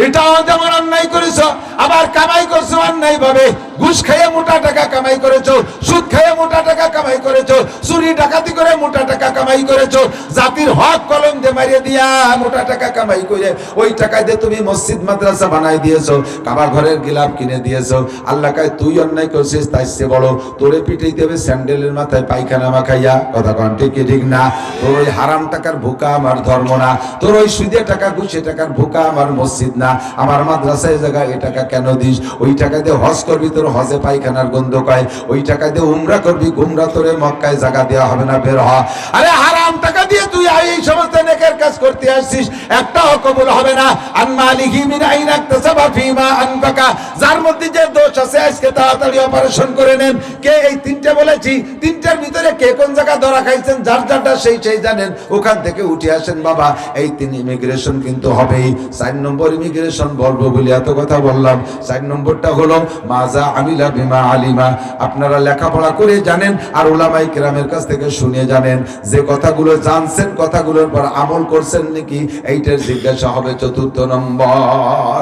এটাও যেমন অন্যায় করেছো, আবার কামাই করছো অন্যায় ভাবে, ঘুষ খাইয়ে মোটা টাকা কামাই করেছো, সুদ খাইয়ে মোটা টাকা কামাই করেছো, চুরি ডাকাতি করে মোটা টাকা কামাই করেছো, জাতির হক কলম দিয়ে মারিয়ে দিয়া মোটা টাকা কামাই করে ওই টাকা দিয়ে তুমি মসজিদ মাদ্রাসা বানাই দিয়েছো, কাবা ঘরের গিলাপ কিনে দিয়েছো। আল্লাহ কয় তুই অন্যায় করছিস তাই সে বড়, তোরে পিটাই দেবে স্যান্ডেলের মাথায় পায়খানা মাখাইয়া। কথা কন ঠিক কি ঠিক না? তোর ওই হারাম টাকার ভুকা আমার ধর্ম না, তোর ওই সুদে টাকা ঘুষে টাকার ভুকা আমার মসজিদ না, আমার মাদ্রাসায় জায়গা এ টাকা কেন দিস? ওই টাকা দিয়ে হজ করবি, তোর হজে পায়খানার গন্ধ পায়, ওই টাকা দিয়ে উমরা করবি, গুমরা তোরে মক্কায় জায়গা দেওয়া হবে না, বের হ। আরে হারাম টাকা দিয়ে তুই এই সমস্ত নেকের কাজ করতে আসছিস, একটাও কবুল হবে না। আন মালিহি মিন আইনা ইকতাসাবা ফিমা আনফাকা, যার মধ্যে যে দোষ আছে আজকে তাড়াতাড়ি অপারেশন করে নেন। কে এই 3টে বলেছি, 3টার ভিতরে কে কোন জায়গা ধরা খাইছেন, যার যারটা সেই জানেন, ওখান থেকে উঠে আসেন বাবা। এই 3 ইমিগ্রেশন কিন্তু হবেই। 4 নম্বর ইমিগ্রেশন বলবো বলে এত কথা বললাম। 4 নম্বরটা হলো মাজা আমিলা বিমা আলিমা, আপনারা লেখাপড়া করে জানেন আর উলামায়ে কেরামের কাছ থেকে শুনে জানেন, যে কথাগুলো জানছেন কথাগুলোর পর আমল করছেন নাকি, এইটার জিজ্ঞাসা হবে 4 নম্বর।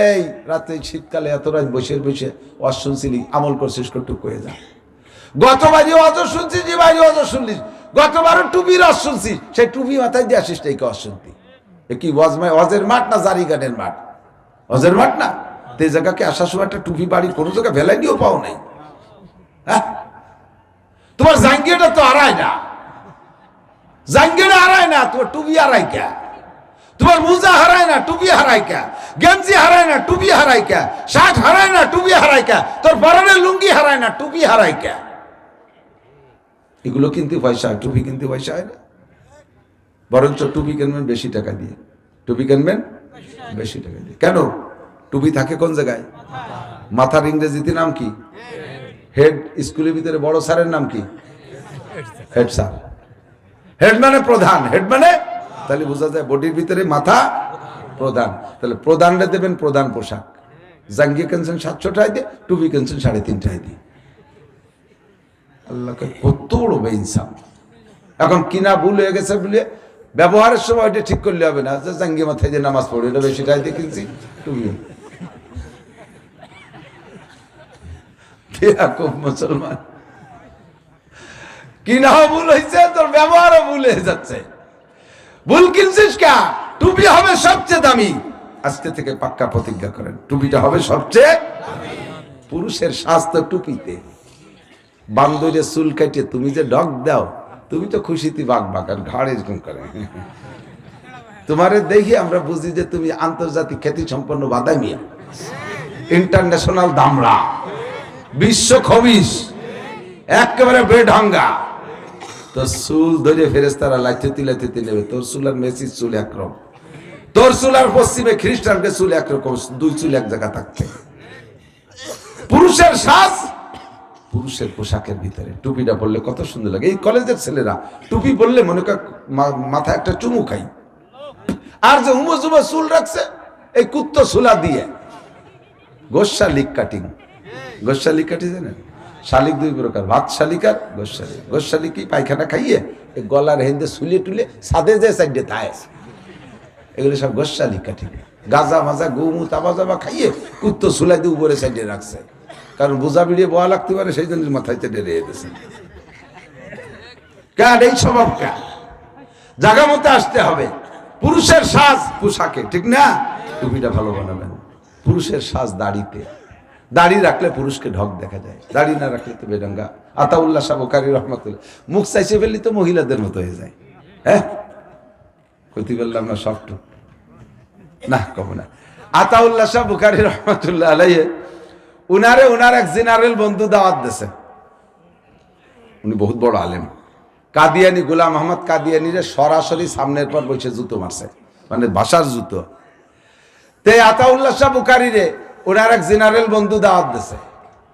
এই রাতে শীতকালে এত রাত বসে বসে ওয়াজ শুনছিলি, আমল করছিস কটুক হয়ে যা। গতবারই ওয়াজ শুনছিস, যে বাড়ি ওয়াজ শুনলিস, গতবারও টুপির ওয়াজ শুনছিস, সেই টুপি মাথায় দিয়ে আসিস এই ওয়াজ শুনতি। কি ওয়াজের মাঠ না জারি গানের মাঠ? ওয়াজের মাঠ না? তে জায়গাকে আসার সময় একটা টুপি বাড়ি কোনো জায়গায় ভেলাই দিয়েও পাও নাই। হ্যাঁ, তোমার জাঙ্গিয়াটা তো হারায় না, জাঙ্গিরা হারায় না, তোমার টুপি হারাই কে? তোমার মোজা হারায় না, টুপি হারাই কে? গেঞ্জি হারায় না, টুপি হারাই কে? শার্ট হারায় না, টুপি হারাই কে? তোর পরনের লুঙ্গি হারায় না, টুপি হারাই কে? এগুলো কিনতে পয়সা, টুপি কিনতে পয়সা হয় না। বরঞ্চ টুপি কিনবেন বেশি টাকা দিয়ে, টুপি কিনবেন বেশি টাকা দিয়ে। কেন? টুপি থাকে কোন জায়গায়? মাথার ইংরেজিতে নাম কি? হেড। স্কুলের ভিতরে বড় স্যারের নাম কি? Head sir. হেড মানে প্রধান, হেড মানে, তাহলে বোঝা যায় বডির ভিতরে মাথা প্রধান। তাহলে প্রধানরে দেবেন প্রধান পোশাক। জাঙ্গিয়া কিনছেন 700 টাকা দিয়ে, টুপি কিনছেন 3.5 টাকা দিয়ে। আল্লাহকে কত বড় বেইনসাফ। এখন কিনা ভুল হয়ে গেছে বলে ব্যবহারের সময় এটা ঠিক করলে হবে না যে জাঙ্গিয়া মাথায় যে নামাজ পড়ে এটা বেশি টাকা দিয়ে কিনছি, টুপি। মুসলমান কিনাও ভুল হয়েছে, তোর ব্যবহারও ভুল হয়ে যাচ্ছে। ভুল কিনছিস কা? টুপি হবে সবচেয়ে দামি। আজকে থেকে পাক্কা প্রতিজ্ঞা করেন, টুপিটা হবে সবচেয়ে। পুরুষের স্বাস্থ্য টুপিতে। বান্দরে চুল কাটিয়ে তুমি যে ডগ দাও, তুমি তো খুশিতে বাঘ বাগান ঘাড় এরকম করে। তোমারে দেখি আমরা বুঝি যে তুমি আন্তর্জাতিক খ্যাতি সম্পন্ন বাদামিয়া, ইন্টারন্যাশনাল দামড়া, বিশ্ব খবিস, একেবারে বেঢঙ্গা। তোর চুল ধরে ফেরেশতারা লাইতে নেবে। তোর চুল আর মেসির চুল একরকম, তোর চুল আর পশ্চিমে খ্রিস্টানকে চুল একরকম, দুই চুল এক জায়গা থাকতে। পুরুষের সাজ, পুরুষের পোশাকের ভিতরে টুপিটা পরলে কত সুন্দর লাগে। এই কলেজের ছেলেরা টুপি পরলে মনে কর মাথায় একটা চুমু খাই। আর যে হুমো চুল রাখছে এই কুত্তো চুলা দিয়ে, গোস্বা লিক কাটিং। গোস্বা লিক কাটি জানেন? শালিক দুই প্রকার, ভাত শালিক আর গোস্বালিক। গোস্বালিক কি পায়খানা খাইয়ে গলার হেন্দে শুলে টুলে সাদে যে সাইডে থায়, এগুলো সব গোস্বালিক কাটি। গাজা মাজা গুমু তাবা জাবা খাইয়ে কুত্তো চুলাই দিয়ে উপরে সাইডে রাখছে, কারণ বোঝা বিড়িয়ে বয়া লাগতে পারে, সেই জন্য মাথায় চেটে রেখে দিয়েছে। কার এই স্বভাব? কা জায়গা মতো আসতে হবে। পুরুষের সাজ পোশাকে, ঠিক না? টুপিটা ভালো বানাবেন। পুরুষের সাজ দাড়িতে, দাড়ি রাখলে পুরুষকে ঢক দেখা যায়, দাড়ি না রাখলে তো বেডঙ্গা। আতাউল্লাহ শাহ বুখারী রহমাতুল্লাহ, মুখ চাইছে ফেললি তো মহিলাদের মতো হয়ে যায়। হ্যাঁ, কইতে বললাম না সবটু না, কব না। আতাউল্লাহ শাহ বুখারী রহমাতুল্লাহ আলাইহি উনার এক জেনারেল বন্ধু দাওয়াত দিয়েছে। উনি বহুত বড় আলেম, কাদিয়ানি, গোলাম আহমদ কাদিয়ানিরে সরাসরি সামনের পর বসে জুতো মারছে, মানে ভাষার জুতো। তে আতাউল্লাহ শাহ বুখারীরে ওনার এক জেনারেল বন্ধু দাওয়াত দিয়েছে।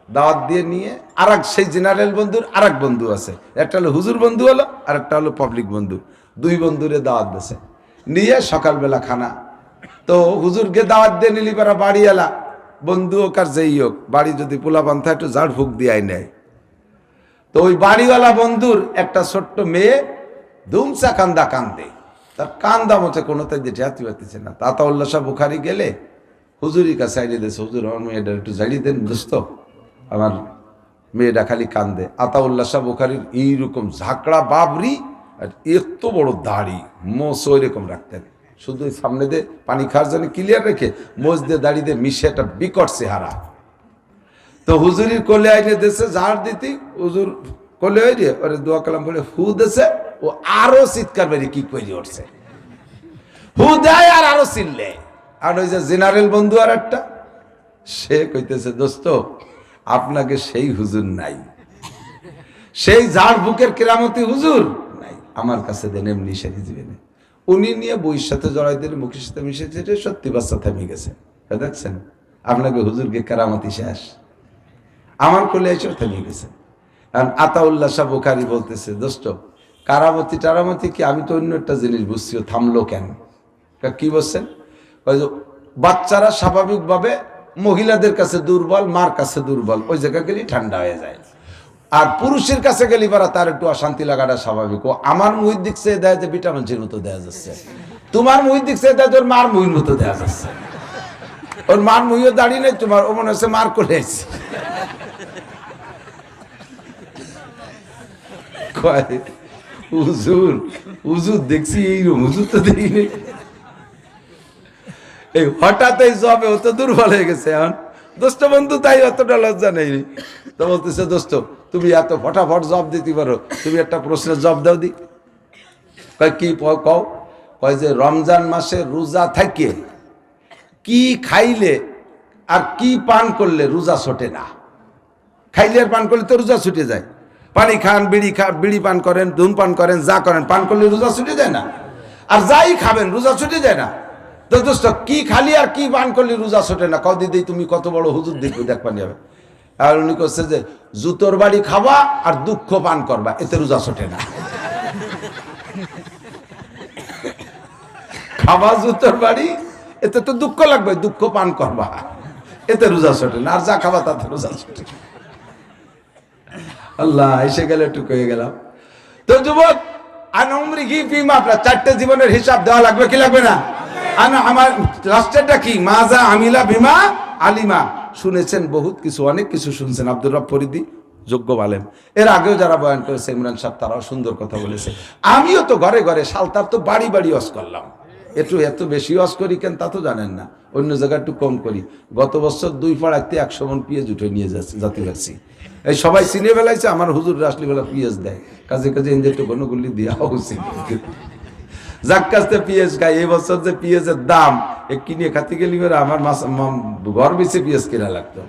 দাওয়াত দিয়ে নিয়ে আর এক, সেই জেনারেল বন্ধুর আর এক বন্ধু আছে, একটা হলো হুজুর বন্ধু হলো, আর একটা হলো পাবলিক বন্ধু। দুই বন্ধুরে দাওয়াত দিয়েছে। নিয়ে সকালবেলা খানা তো হুজুরকে দাওয়াত দিয়ে নিলি পারা বাড়ি এলা, বন্ধু হোক আর যেই হোক, বাড়ি যদি পোলা পান্থা একটু ঝাড় ফুক দিয়ে নেয়। তো ওই বাড়িওয়ালা বন্ধুর একটা ছোট্ট মেয়ে ধুমসা কান্দা কান্দে, তার কান্দা মতে কোনো তাই দিয়ে জাতি পাতিছে না। আতাউল্লাহ শাহ বুখারী গেলে হুজুরের কাছে আইলে দিয়েছে, হুজুর আমার মেয়েটা একটু জাড়িয়ে দেন দোস্ত, আমার মেয়েটা খালি কান্দে। আতাউল্লাহ শাহ বুখারীর এইরকম ঝাঁকড়া বাবরি আর এত বড় দাড়ি, মোষ ওইরকম রাখতেন, শুধু সামনে দিয়ে পানি খাওয়ার জন্য ক্লিয়ার রেখে মোষ দিয়ে দাড়ি দিয়ে মিশে একটা বিকট চেহারা। তো হুজুরির কোলে আইনে দেশে ঝাড় দিতি, হুজুর কোলে আইনে ওরে দোয়া কালাম বলে হু দেশে, ও আরো চিৎকার বেরিয়ে কি করে উঠছে, হু দেয় আর আরো চিল্লে। আর ওই যে জেনারেল বন্ধু আর একটা, সে কইতেছে দোস্ত আপনাকে সেই হুজুর নাই, সেই ঝাড় বুকের কেরামতি হুজুর নাই, আমার কাছে দেন এমনি সেরে দিবেন। উনি নিয়ে বইয়ের সাথে জড়াই দিলে, মুখের সাথে মিশে যেতে সত্যি বাচ্চা থেমে গেছে। দেখছেন আপনাকে হুজুরকে কেরামতি শেষ, আমার কোলে এসে থেমে গেছে। কারণ আতাউল্লাহ শাহ বুখারী বলতেছে দোস্ত কারামতি টারামতি কি, আমি তো অন্য একটা জিনিস বুঝছি, ও থামলো কেন? কি বলছেন? বাচ্চারা স্বাভাবিকভাবে মহিলাদের কাছে দুর্বল, মার কাছে দুর্বল, ওই জায়গা গেলে ঠান্ডা হয়ে যায়। আর পুরুষের কাছে গেলে পারা তার একটু অশান্তি লাগাটা স্বাভাবিক। ও আমার মুহির দিক চেয়ে দেয় যে ভিটামিনের মতো দেওয়া যাচ্ছে, তোমার মুহির দিক চেয়ে দেয় ওর মার মুহির মতো দেওয়া যাচ্ছে। ওর মার মুহিও দাঁড়িয়ে নেই, তোমার ও মনে হচ্ছে মার করে এসেছে। হুজুর হুজুর দেখছি এইরকম, হুজুর তো দেখি নেই। এই হঠাৎ এই জবে ও তো দুর্বল হয়ে গেছে। এখন দোস্ত বন্ধু তাই অতটা লজ্জা নেই। তো বলতেছে দোস্ত তুমি এত ফটাফট জব দিতে পারো, তুমি একটা প্রশ্নের জব দাও দি। কয় কি কও? কয় যে রমজান মাসে রোজা থাকে কি খাইলে আর কি পান করলে রোজা ছোটে না। খাইলে আর পান করলে তো রোজা ছুটে যায়। পানি খান, বিড়ি পান করেন, ধূমপান করেন, যা করেন, পান করলে রোজা ছুটে যায় না? আর যাই খাবেন রোজা ছুটে যায় না? তো দোস্ত কি খালি আর কি পান করলে রোজা ছোটে না? কও দিদি তুমি কত বড় হুজুর দেখবানি হবে। আর উনি করছে যে জুতোর বাড়ি খাবা আর দুঃখ পান করবা, এতে রোজা ছোটে না। খাবা জুতোর বাড়ি, এতে তো দুঃখ লাগবে, দুঃখ পান করবা, এতে রোজা ছোটে না। আর যা খাবা তাতে রোজা ছোটে। আল্লাহ, এসে গেলে একটু হয়ে গেলাম। তো যুবক, আপনার 4টে জীবনের হিসাব দেওয়া লাগবে কি লাগবে না? আমার লাস্টেরটা কি? মাজা আমিলা বিমা আলিমা। শুনেছেন বহুত কিছু, অনেক কিছু শুনছেন। আব্দুর রব ফরিদি যোগ্য আলেম, এর আগেও যারা বয়ান করেছে, ইমরান সাহেব, তারাও সুন্দর কথা বলেছে। আমিও তো ঘরে ঘরে সালতার তো বাড়ি বাড়ি ওয়াজ করলাম। এত বেশি ওয়াজ করি কেন তা তো জানেন না, অন্য জায়গায় একটু কম করি। গত বছর 2 পাড়াতে 100 মণ পিঁয়াজ উঠে নিয়ে যাতে পারছি। এই সবাই চিনে ফেলাইছে আমার হুজুর আসলি বেলা পিঁয়াজ দেয়, কাজে কাজে ইন্দ্র একটু গণগুলি দেওয়া উচিত। যাক কাছতে পিঁয়াজ খাই। এই বছর যে পিঁয়াজের দাম কিনে খাতে গেলি আমার ঘর বেঁচে পিঁয়াজ কেনা লাগতো।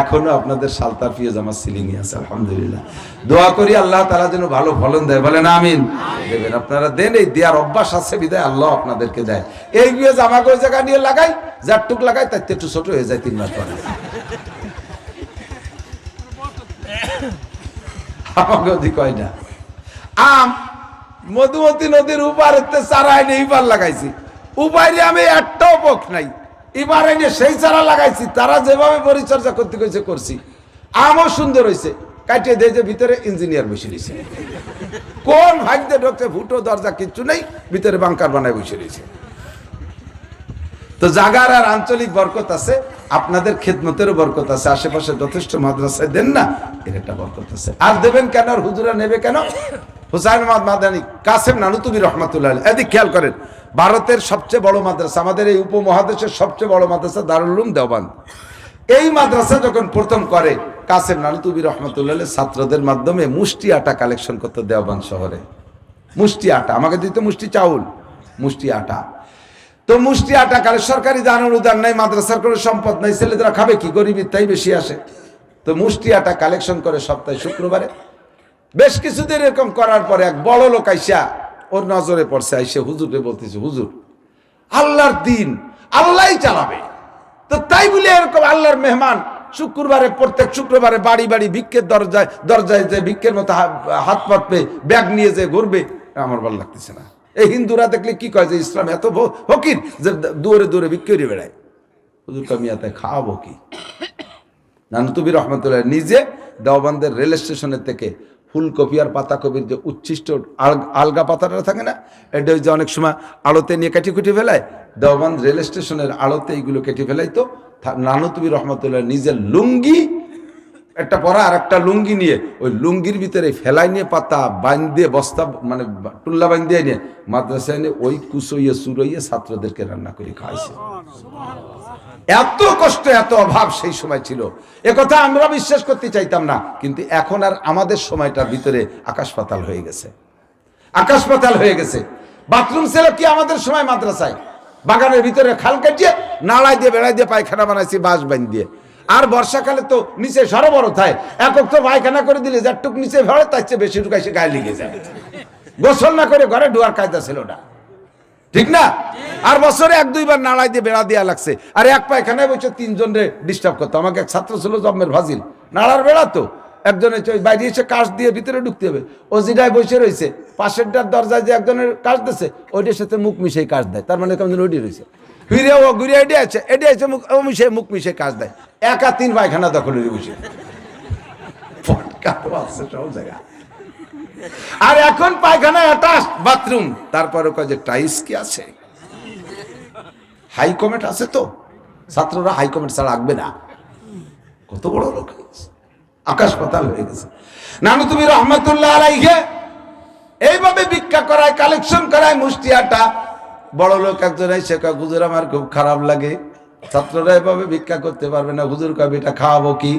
এখনো আপনাদের সালতার পিঁয়াজ আমার সিলিংয়ে আছে, আলহামদুলিল্লাহ। দোয়া করি আল্লাহ তাআলা যেন ভালো ফলন দেয়, বলেন আমিন। দেবেন, আপনারা দেন, এই দেওয়ার অভ্যাস আছে বিদায় আল্লাহ আপনাদেরকে দেয়। এই পিঁয়াজ আমাকে ওই জায়গা নিয়ে লাগাই, যার টুক লাগাই তার একটু ছোট হয়ে যায় 3 মাস পরে। আমাকে ওদিক হয় না। আম মধুমতি নদীর উপারে চারা এনে এবার লাগাইছি, উপায় আমি একটাও পক নাই। এবার এনে সেই চারা লাগাইছি, তারা যেভাবে পরিচর্যা করতে কইছে করছি। আমও সুন্দর হয়েছে, কাটিয়ে দিয়ে যে ভিতরে ইঞ্জিনিয়ার বসে রয়েছে। কোন ভাগ্যে ঢুকছে, ফুটো দরজা কিচ্ছু নেই, ভিতরে বাংকার বানায় বসে রয়েছে। তো জাগার আর আঞ্চলিক বরকত আছে, আপনাদের খেদমতেরও বরকত আছে। আশেপাশে যথেষ্ট মাদ্রাসায় দেন না, এর একটা বরকত আছে। আর দেবেন কেন, আর হুজুরা নেবে কেন? হুসাইন মাদানী কাসেম নানুতুবি রহমাতুল্লাহ, এদিক খেয়াল করেন। ভারতের সবচেয়ে বড় মাদ্রাসা, আমাদের এই উপমহাদেশের সবচেয়ে বড় মাদ্রাসা দারুল উলুম দেওবন্দ। এই মাদ্রাসা যখন প্রথম করে কাসেম নানুতুবি রহমাতুল্লাহ ছাত্রদের মাধ্যমে মুষ্টি আটা কালেকশন করতে দেওবন্দ শহরে। মুষ্টি আটা আমাকে দিত, মুষ্টি চাউল, মুষ্টি আটা। তো মুষ্টি আটা কালে সরকারি দান অনুদান নাই, মাদ্রাসার কোনো সম্পদ নাই, ছেলেরা খাবে কি, গরিবের তাই বেশি আসে। তো মুষ্টি আটা কালেকশন করে সপ্তাহে শুক্রবারে। বেশ কিছুদিন এরকম করার পরে এক বড় লোক আইসা ওর নজরে পড়ছে, আইসে হুজুরকে বলতেছে, হুজুর আল্লাহর দিন আল্লাহই চালাবে। তো তাই বলে এরকম আল্লাহর মেহমান শুক্রবারে, প্রত্যেক শুক্রবারে বাড়ি বাড়ি ভিক্ষের দরজায় যে ভিক্ষের মতো হাত পাতবে, ব্যাগ নিয়ে যে ঘুরবে, আমার ভালো লাগতেছে না। এই হিন্দুরা দেখলে কি কয় যে ইসলাম এত ফকির যে দূরে দূরে ভিক্ষে বেড়ায়। হুজুর কামিয়াতে খাওয়াবো কি? নানুতুবি রহমতুল্লাহ নিজে দেওবন্দের রেল স্টেশনের থেকে ফুলকপি আর পাতাকপির যে উচ্ছিষ্ট আলগা পাতাটা থাকে না, এটা যে অনেক সময় আড়তে নিয়ে কেটে কুটে ফেলায়, দেওবন্দ রেল স্টেশনের আড়তে এইগুলো কেটে ফেলাই। তো নানুতুবি রহমতুল্লাহ নিজের লুঙ্গি একটা পরা আর একটা লুঙ্গি নিয়ে ওই লুঙ্গির ভিতরে ফেলাই নিয়ে পাতা দিয়ে বস্তা মানে টুল্লা দিয়ে নিয়ে মাদ্রাসায় নিয়ে ওই কুচইয়ে চুরইয়ে ছাত্রদেরকে রান্না করে খাওয়াইছে। এত কষ্ট, এত অভাব সেই সময় ছিল, একথা আমরা বিশ্বাস করতে চাইতাম না। কিন্তু এখন আর আমাদের সময়টার ভিতরে আকাশ পাতাল হয়ে গেছে, আকাশ পাতাল হয়ে গেছে। বাথরুম ছিল কি আমাদের সময় মাদ্রাসায়, বাগানের ভিতরে খাল কাটিয়ে নাড়াই দিয়ে বেড়াই দিয়ে পায়খানা বানাইছি বাঁশ বাইন দিয়ে। আর বর্ষাকালে তো নিচে সরবরাহ থাকে, একক তো পায়খানা করে দিলে যারটুক নিচে ভরে তার চেয়ে বেশি টুক এসে গায়ে লেগে যায়। গোসল না করে ঘরে ঢোয়ার কায়দা ছিল না, ঠিক না? আর বছরে 1-2 বার নাড়াই দিয়ে বেড়া দেওয়া লাগছে। আর এক পায়খানায় বসে 3 জনরে ডিস্টার্ব করতো। আমাকে এক ছাত্র ছিল জন্মের ফাজিল, নাড়ার বেড়া তো একজনের বাইরে এসে কাশ দিয়ে ভিতরে ঢুকতে হবে। ও যেটাই বসে রয়েছে পাশেরটার দরজায় যে একজনের কাশ দিচ্ছে, ওইটার সাথে মুখ মিশিয়ে কাশ দেয়, তার মানে কেমন ওইটি রয়েছে। ফিরে ও ঘুরে এটি আছে, এটি আছে, মুখ মিশিয়ে কাশ দেয়। 1-3 পায়খানা দখলে বসে সব জায়গা। আর এখন পায়খানা অ্যাটাচ বাথরুম, তারপরে কয় যে টাইস কি আছে, হাই কমেন্ট আছে। তো ছাত্ররা হাই কমেন্ট ছাড়া রাখবে না। কত বড় লোক, আকাশ পাতাল হয়ে গেছে। নানুতুবি রহমাতুল্লাহ আলাইহি এইভাবে ভিক্ষা করায়, কালেকশন করায় মুষ্টি আটা। বড় লোক একজন এসে কয়, হুজুর আমার খুব খারাপ লাগে, ছাত্ররা এভাবে ভিক্ষা করতে পারবে না, হুজুর কয় এটা খাওয়াবো কি?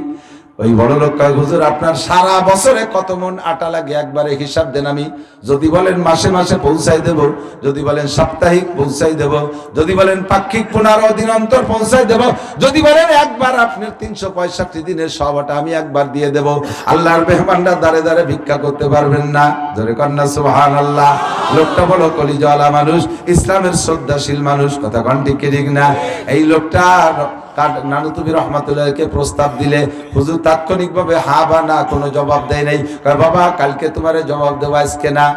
ওই বড় লোক কয়, হুজুর আপনার সারা বছরে কত মন আটা লাগে একবারে হিসাব দেন। আমি যদি বলেন মাসে মাসে পৌঁছাই দেব, যদি বলেন সাপ্তাহিক পৌঁছাই দেব, যদি বলেন পাক্ষিক 15 দিন অন্তর পৌঁছাই দেব, যদি বলেন একবার আপনার 365 দিনের সব আটা আমি একবার দিয়ে দেব। আল্লাহর মেহমানরা দাঁড়ে দাঁড়ে ভিক্ষা করতে পারবেন না। জোরে কন্যা সুবহানাল্লাহ। লোকটা বড় কলিজাওয়ালা মানুষ, ইসলামের শ্রদ্ধাশীল মানুষ, কথা কন ঠিক কি ঠিক না? এই লোকটা নানুতুবি রহমাতুল্লাহকে প্রস্তাব দিলে হুজুর তাৎক্ষণিকভাবে হা বা না কোনো জবাব দেয় নাই। কয় বাবা কালকে তোমারে জবাব দেবো, আজকে না।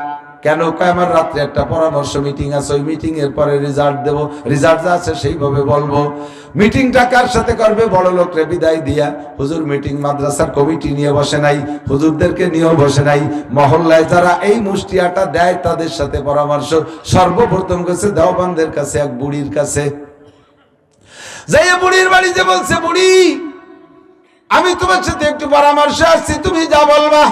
কেন? কয় আমার রাত্রে একটা পরামর্শ মিটিং আছে, ওই মিটিং এর পরে রেজাল্ট দেব, রেজাল্ট যা আছে সেইভাবে বলবো। মিটিংটা কার সাথে করবে? বড় লোকরে বিদায় দিয়া হুজুর মিটিং মাদ্রাসার কমিটি নিয়ে বসে নাই, হুজুরদেরকে নিয়েও বসে নাই, মহল্লায় যারা এই মুষ্টিয়াটা দেয় তাদের সাথে পরামর্শ। সর্বপ্রথম গেছে দেওবন্দের কাছে, এক বুড়ির কাছে যাইয়া বুড়ির বাড়িতে বলছে, বুড়ি আমি তোমার সাথে একটু পরামর্শ আসছি, তুমি যা বলবা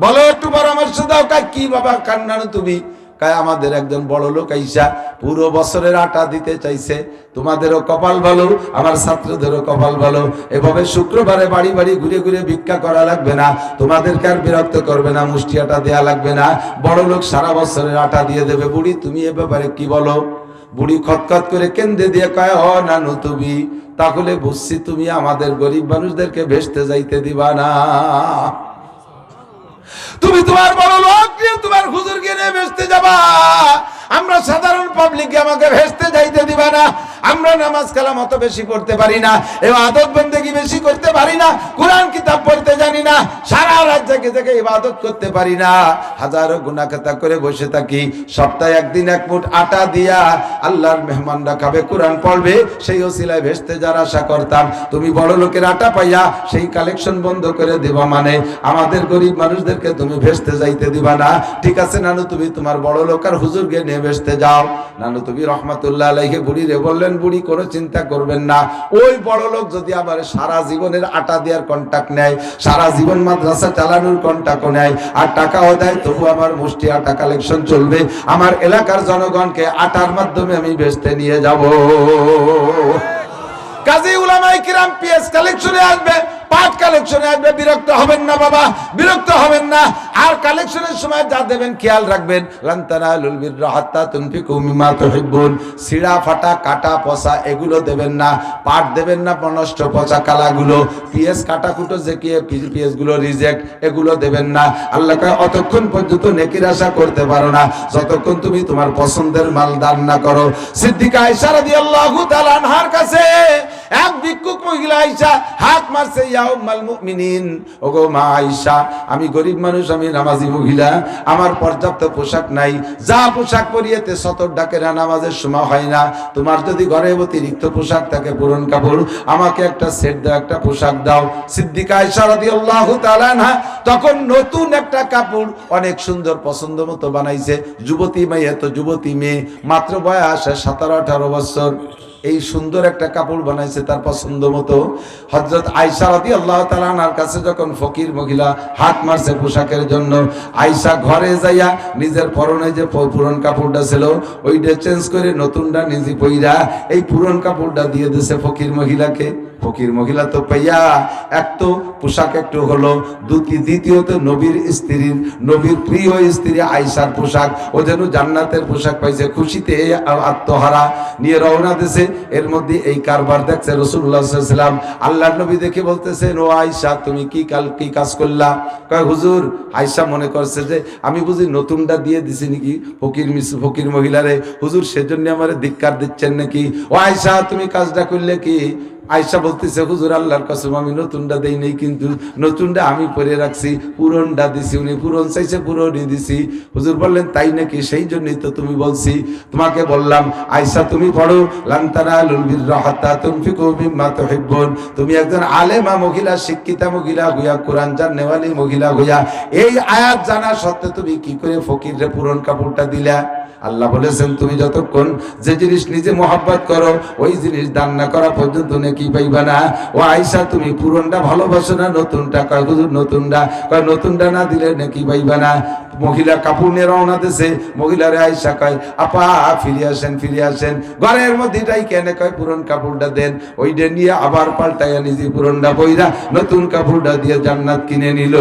বলো, একটু পরামর্শ দাও। কাই কি বাবা কান্নানো তুমি? কায় আমাদের একজন বড় লোক আইসা পুরো বছরের আটা দিতে চাইছে, তোমাদেরও কপাল ভালো, আমার ছাত্রদেরও কপাল ভালো, এভাবে শুক্রবারে বাড়ি বাড়ি ঘুরে ঘুরে ভিক্ষা করা লাগবে না, তোমাদেরকে আর বিরক্ত করবে না, মুষ্টি আটা দেয়া লাগবে না, বড় লোক সারা বছরের আটা দিয়ে দেবে। বুড়ি তুমি এ ব্যাপারে কি বলো? বুড়ি খতখত করে কেন্দ্রে দিয়ে কয়, ও নানু তুমি তাহলে বুঝছি তুমি আমাদের গরিব মানুষদেরকে ভেস্তে যাইতে দিবা না, তুমি তোমার বড় লোক নিয়ে তোমার হুজুরকে নিয়ে ভেস্তে যাবা, আমরা সাধারণ পাবলিককে আমাকে ভেস্তে যাইতে দিবা না। আমরা নামাজ কালাম অত বেশি পড়তে পারি না, ইবাদত বন্দেগী বেশি করতে পারি না, কোরআন কিতাব পড়তে জানি না, সারা রাত জেগে জেগে ইবাদত করতে পারি না, হাজারো গুনাহ খাতা করে বসে থাকি, সপ্তাহে একদিন এক মুঠ আটা দিয়া আল্লাহর মেহমানরা খাবে, কোরআন পড়বে, সেই ওসিলায় ভেস্তে যার আশা করতাম, তুমি বড় লোকের আটা পাইয়া সেই কালেকশন বন্ধ করে দিবা, মানে আমাদের গরিব মানুষদেরকে তুমি ভেস্তে যাইতে দিবা না। ঠিক আছে নানু তুমি তোমার বড় লোক আর হুজুরকে নিয়ে ভেস্তে যাও। নানু তুমি রহমাতুল্লাহ আলাইহি বুড়িরে বললেন, বুড়ি কোনো চিন্তা করবেন না, ওই বড় লোক যদি আবার সারা জীবনের আটা দেওয়ার কন্ট্রাক্ট নেয়, সারা জীবন মাদ্রাসা চালানোর কন্ট্রাক্ট নেয় আর টাকাও দেয়, তবু আমার মুষ্টি আটা কালেকশন চলবে, আমার এলাকার জনগণকে আটার মাধ্যমে আমি বেচতে নিয়ে যাব। কাজী উলামায়ে কিরাম পিএস কালেকশনে আসবে, পাট কালেকশনে আসবে, বিরক্ত হবেন না বাবা, বিরক্ত হবেন না। আর কালেকশনের সময় যা দেবেন খেয়াল রাখবেন, লান তানালুল বিররা হাত্তা তুনফিকু মিম্মা তুহিব্বুন, ছিঁড়া ফাটা কাটা পচা এগুলো দেবেন না, পাট দেবেন না নষ্ট পচা কালাগুলো, পিএস কাটা কুটো যে কি পিএস গুলো রিজেক্ট এগুলো দেবেন না। আল্লাহ কয় অতক্ষণ পর্যন্ত নেকির আশা করতে পারো না যতক্ষণ তুমি তোমার পছন্দের মাল দান না করো। সিদ্দিকা আয়েশা রাদিয়াল্লাহু তাআলা আনহার কাছে এক ভিক্ষুক মহিলা আয়েশা হাত মারছে, ইয়া উম্মাল মুমিনিন, ওগো মা আয়েশা, আমি গরিব মানুষ, আমি নামাজি মহিলা, আমার পর্যাপ্ত পোশাক নাই, যা পোশাক পরিয়েতে সতর ডাকে না, নামাজের সময় হয় না, তোমার যদি ঘরে অতিরিক্ত পোশাক থাকে পুরন কাপড়, আমাকে একটা সেট দাও, একটা পোশাক দাও। সিদ্দিকা আয়েশা রাদিয়াল্লাহু তাআলা আনহা তখন নতুন একটা কাপড় অনেক সুন্দর পছন্দ মতো বানাইছে, যুবতী মেয়ে, তো যুবতী মেয়ে মাত্র বয়স 17-18 বছর, এই সুন্দর একটা কাপড় বানাইছে তার পছন্দ মতো। হযরত আয়েশা রাদিয়াল্লাহু তাআলা আনহার কাছে যখন ফকির মহিলা হাত মারছে পোশাকের জন্য, আয়েশা ঘরে যাইয়া নিজের পরনে যে পুরন কাপড়টা ছিল ওইটা চেঞ্জ করে নতুনটা নিজে পইরা এই পুরন কাপড়টা দিয়ে দিয়েছে ফকির মহিলাকে। ফকির মহিলা তো পাইয়া এক তো পোশাক একটু হলো, দ্বিতীয়ত নবীর স্ত্রীর, নবীর প্রিয় স্ত্রী আয়েশার পোশাক, ও যেন জান্নাতের পোশাক পাইছে, খুশিতে আত্মহারা নিয়ে রওনা দিয়েছে। এর মধ্যে এই কারবার দেখছে রাসূলুল্লাহ সাল্লাল্লাহু আলাইহি ওয়াসাল্লাম। আল্লাহর নবী দেখে বলতেছেন, ও আয়েশা তুমি কি কাজ করলা? কয় হুজুর, আয়েশা মনে করছে যে আমি বুঝি নতুনটা দিয়ে দিছি নাকি ফকির মহিলারে, হুজুর সেজন্য আমারে ধিক্কার দিচ্ছেন নাকি? ও আয়েশা তুমি কাজটা করলে কি? আয়েশা বলতেছে, হুজুর আল্লাহর কসম আমি নতুনটা দেই নাই, কিন্তু নতুনটা আমি পরে রাখছি, পুরনটা দিছি, উনি পুরন চাইছে পুরনই দিছি। হুজুর বললেন তাই নাকি? সেই জন্যই তো তুমি বলছি, তোমাকে বললাম আয়েশা তুমি পড়ো লান তানালুল বিররা হাত্তা তুনফিকু মিম্মা তুহিব্বুন, তুমি একজন আলেমা মহিলা, শিক্ষিতা মহিলা হইয়া, কোরআন জানেওয়ালি মহিলা হইয়া এই আয়াত জানা সত্ত্বে তুমি কি করে ফকিররে পুরন কাপড়টা দিলা? আল্লাহ বলেছেন তুমি যতক্ষণ যে জিনিস নিজে মহব্বত করো ওই জিনিস দান না করা পর্যন্ত নেকি পাইবা না। ও আয়েশা তুমি পুরনটা ভালোবাসো না নতুনটা? কয় হুজুর নতুনটা। কয় নতুনটা না দিলে নেকি পাইবা না। মহিলা কাপড় নিয়ে রওনা দিছে। মহিলারে আইসা কয় আপা ফিরে আসেন। ঘরের মধ্যে এটাই কেন কয় পুরন কাপড়টা দেন। ওইটা নিয়ে আবার পাল্টাইয়া নিজে পুরনটা বইরা নতুন কাপড়টা দিয়ে জান্নাত কিনে নিল।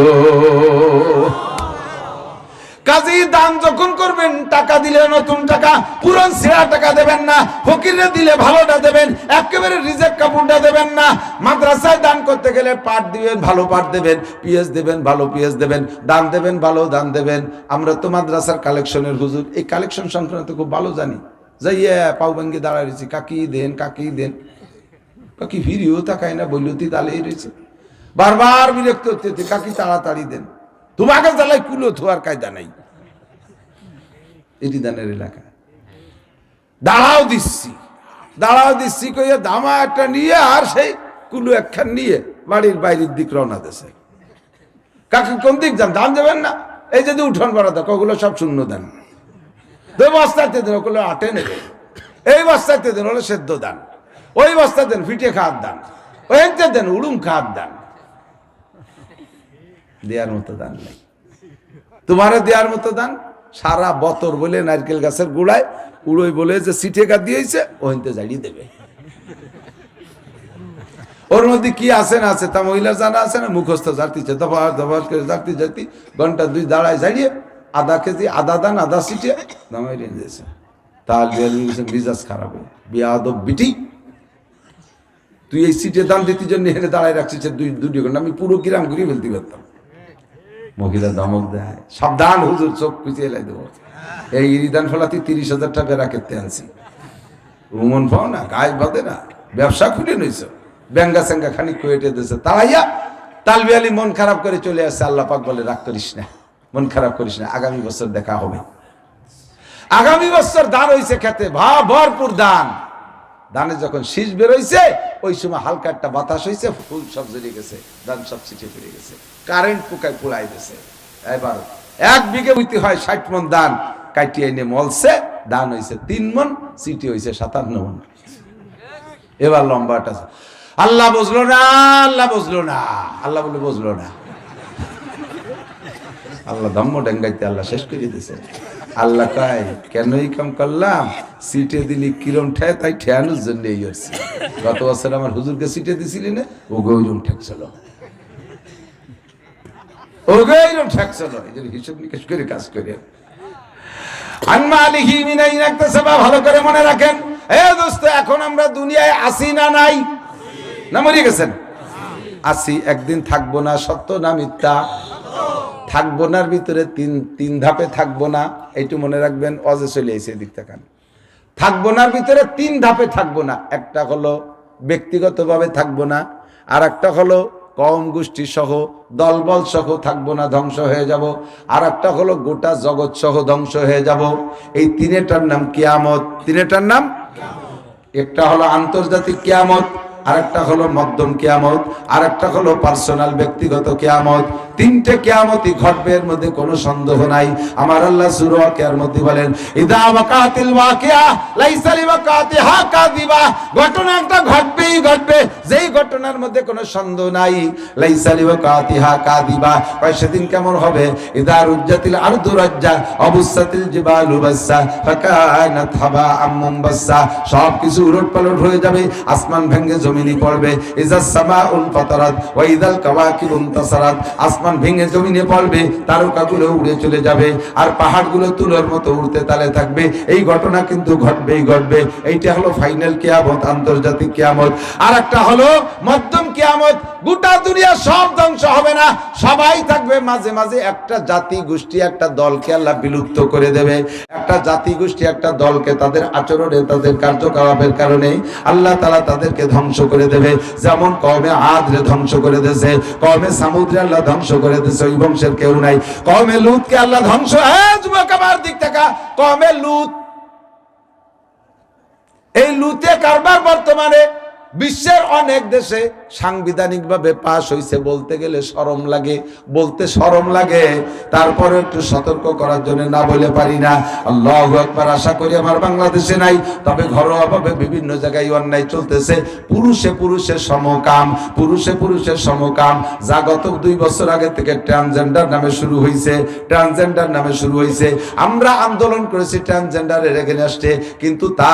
কাজী দান যখন করবেন টাকা দিলে নতুন টাকা, পুরন ছেঁড়া টাকা দেবেন না। ফকিরে দিলে ভালোটা দেবেন, একেবারে রিজেক্ট কাপড়টা দেবেন না। মাদ্রাসায় দান করতে গেলে পাট দিবেন, ভালো পাট দেবেন, পিএস দেবেন, ভালো পিএস দেবেন, দান দেবেন, ভালো দান দেবেন। আমরা তো মাদ্রাসার কালেকশনের হুজুর, এই কালেকশন সংক্রান্ত খুব ভালো জানি। যাইয়া পাও ভাঙ্গি দাঁড়ায় রয়েছি, কাকি দেন কাকি ফিরিও তাকায় না, বইলতি দাঁড়িয়ে রয়েছে। বারবার বিরক্ত হতে কাকি তাড়াতাড়ি দেন, তোমাকে জ্বালাই কুলো থোয়ার কায়দা নাই। এটি দানের এলাকা। দাঁড়াও দিচ্ছি কইয়া দামা একটা নিয়ে আর সেই কুলো একখান নিয়ে বাড়ির বাইরের দিক রওনা দিয়েছে। কাকি কোন দিক যান? দান দেবেন না? এই যদি উঠোন বাড়াতে ওগুলো সব শূন্য দেন। দুই বস্তাতে দেন, ওগুলো আটে নেবে। এই বস্তাতে দেন হলো সেদ্ধ দান, ওই বস্তা দেন ফিটে খাওয়ার দান, ওইতে দেন উড়ুম খাওয়ার দান। দেওয়ার মতো দান নেই। তোমারে দেওয়ার মতো দান সারা বতর বলে নারকেল গাছের গোড়ায় উড়োই বলে যে সিটেকা দিয়েছে ওইতে জ্বালিয়ে দেবে। ওর মধ্যে কি আছে না আছে তা মহিলা জানা আছে না, মুখস্থ জাতিছে দফার করে জাতি ঘন্টা 2 দাঁড়ায় জ্বালিয়ে আধা কেজি আধা দান আধা সিটে নামাই রেখে দিয়েছে। তাহলে মিজাজ খারাপ হয়। বিয়াদব বিটি, তুই এই সিটে দান দিতে জন্য এখানে দাঁড়ায় রাখছিস 2 ঘন্টা, আমি পুরো গ্রাম ঘুরিয়ে ফেলতে পারতাম। মহিলা ধমক দেয়, সাবধান হুজুর, চোখ পিছিয়ে লাই দেবো। এই ইরিদান ফলাতে 30,000 টাকা রাখতে আনছি, রুমন পাও না, গায়ে বাঁধে না, ব্যবসা খুলে নিয়েছ, ব্যাঙ্গা স্যাঙ্গা খানিক কুয়েটে দিয়েছে। তারাইয়া তালবি আলী মন খারাপ করে চলে আসছে। আল্লাহ পাক বলে রাগ করিস না, মন খারাপ করিস না, আগামী বছর দেখা হবে। আগামী বছর দান হয়েছে খেতে, ভরপুর দান। দানে যখন শীষ বেরোইছে ওই সময় হালকা একটা বাতাস হয়েছে, ফুল সব জ্বলে গেছে, দান সব ছিটে ফিরে গেছে, কারেন্ট পোকায় পোড়াই গেছে। এবার 1 বিঘে হইতে হয় 60 মন ধান, কাটিয়ে এনে মলছে, দান হয়েছে 3 মন, সিটি হয়েছে 57 মন। এবার লম্বাটা আল্লাহ বুঝলো না, আল্লাহ বলে বুঝলো না। আল্লাহ ধম্ম ডেঙ্গাইতে আল্লাহ শেষ করে দিয়েছে। আল্লাহ কয় কেন এই কাম করলাম? সিটে দিলি কিরম ঠেয়, তাই ঠেয়ানোর জন্য এই হচ্ছে। গত বছর আমার হুজুরকে সিটে দিছিলি না, ওগো ওইরকম ঠেকছিল, হিসাব নিকাশ করে কাজ করে। ভালো করে মনে রাখেন দোস্ত, এখন আমরা দুনিয়ায় আসি না নাই না মরে গেছেন? আসি, একদিন থাকবো না, সত্য না মিথ্যা? থাকবো নার ভিতরে তিন ধাপে থাকবো না, এইটু মনে রাখবেন। অজে চলে এসে দিক থাকান, থাকবো নার ভিতরে 3 ধাপে থাকবো না। একটা হলো ব্যক্তিগতভাবে থাকবো না, আর একটা হলো কম গোষ্ঠী সহ দলবল সহ থাকবো না, ধ্বংস হয়ে যাব। আর একটা হলো গোটা জগৎ সহ ধ্বংস হয়ে যাব। এই 3টার নাম কিয়ামত। 3টার নাম, একটা হলো আন্তর্জাতিক কিয়ামত, আরেকটা হলো মধ্যম কিয়ামত, আরেকটা হলো পার্সোনাল ব্যক্তিগত কিয়ামত। 3টে কিয়ামতই ঘটবে, এর মধ্যে কোনো সন্দেহ নাই। আমার আল্লাহ সূরা ওয়াকিয়ার মধ্যে বলেন ইদা ওয়াকাতিল ওয়াকিয়া লাইসা লিওয়াকাতিহা কাযিবা, ঘটনা একটা ঘটবেই ঘটবে, যেই ঘটনার মধ্যে কোনো সন্দেহ নাই। লাইসা লিওয়াকাতিহা কাযিবা, সেদিন কেমন হবে? ইদা রুজ্জাতিল আরদু রাজ্জা অবুসাতিল জিবালু বাসসা ফাকানাত হাবাআম মুনবাসসা, সব কিছু উলটপালট হয়ে যাবে, আসমান ভেঙে জমিনে পড়বে। ইজাস সামাউন ফাতারাত ওয়া ইদাল কাওয়াকিবু ইনতাসারাত, আসমান ভেঙে জমিনে পড়বে, তারকাগুলো উড়ে চলে যাবে, আর পাহাড়গুলো তুলোর মতো উড়তে তালে থাকবে। এই ঘটনা কিন্তু ঘটবেই ঘটবে। এইটা হলো ফাইনাল কিয়ামত, আন্তর্জাতিক কিয়ামত। আর একটা হলো মধ্যম কিয়ামত। গোটা দুনিয়া সব ধ্বংস হবে না, সবাই থাকবে। মাঝে মাঝে একটা জাতি গোষ্ঠী একটা দলকে আল্লাহ বিলুপ্ত করে দেবে। একটা জাতি গোষ্ঠী একটা দলকে তাদের আচরণে তাদের কার্যকলাপের কারণে আল্লাহ তাআলা তাদেরকে ধ্বংস করে দেবে। যেমন কওমে আদরে ধ্বংস করে দিয়েছে, কওমে সামুদরে আল্লাহ ধ্বংস করে দিয়েছে, ওই বংশের কেউ নাই। কওমে লুতকে আল্লাহ ধ্বংস, যুবক আমার দিক থেকে কওমে লুত, এই লুতে কারবার বর্তমানে বিশ্বের অনেক দেশে সাংবিধানিকভাবে পাশ হয়েছে, বলতে গেলে শরম লাগে, বলতে শরম লাগে, তারপরে একটু সতর্ক করার জন্য না বলে পারি না। আল্লাহু আকবার। আশা করি আমার বাংলাদেশে নাই, তবে ঘরোয়াভাবে বিভিন্ন জায়গায় অন্যায় চলতেছে। পুরুষে পুরুষের সমকাম, পুরুষে পুরুষের সমকাম, যা গত 2 বছর আগে থেকে ট্রান্সজেন্ডার নামে শুরু হয়েছে, ট্রান্সজেন্ডার নামে শুরু হয়েছে। আমরা আন্দোলন করেছি ট্রান্সজেন্ডারের এগেইনস্টে, কিন্তু তা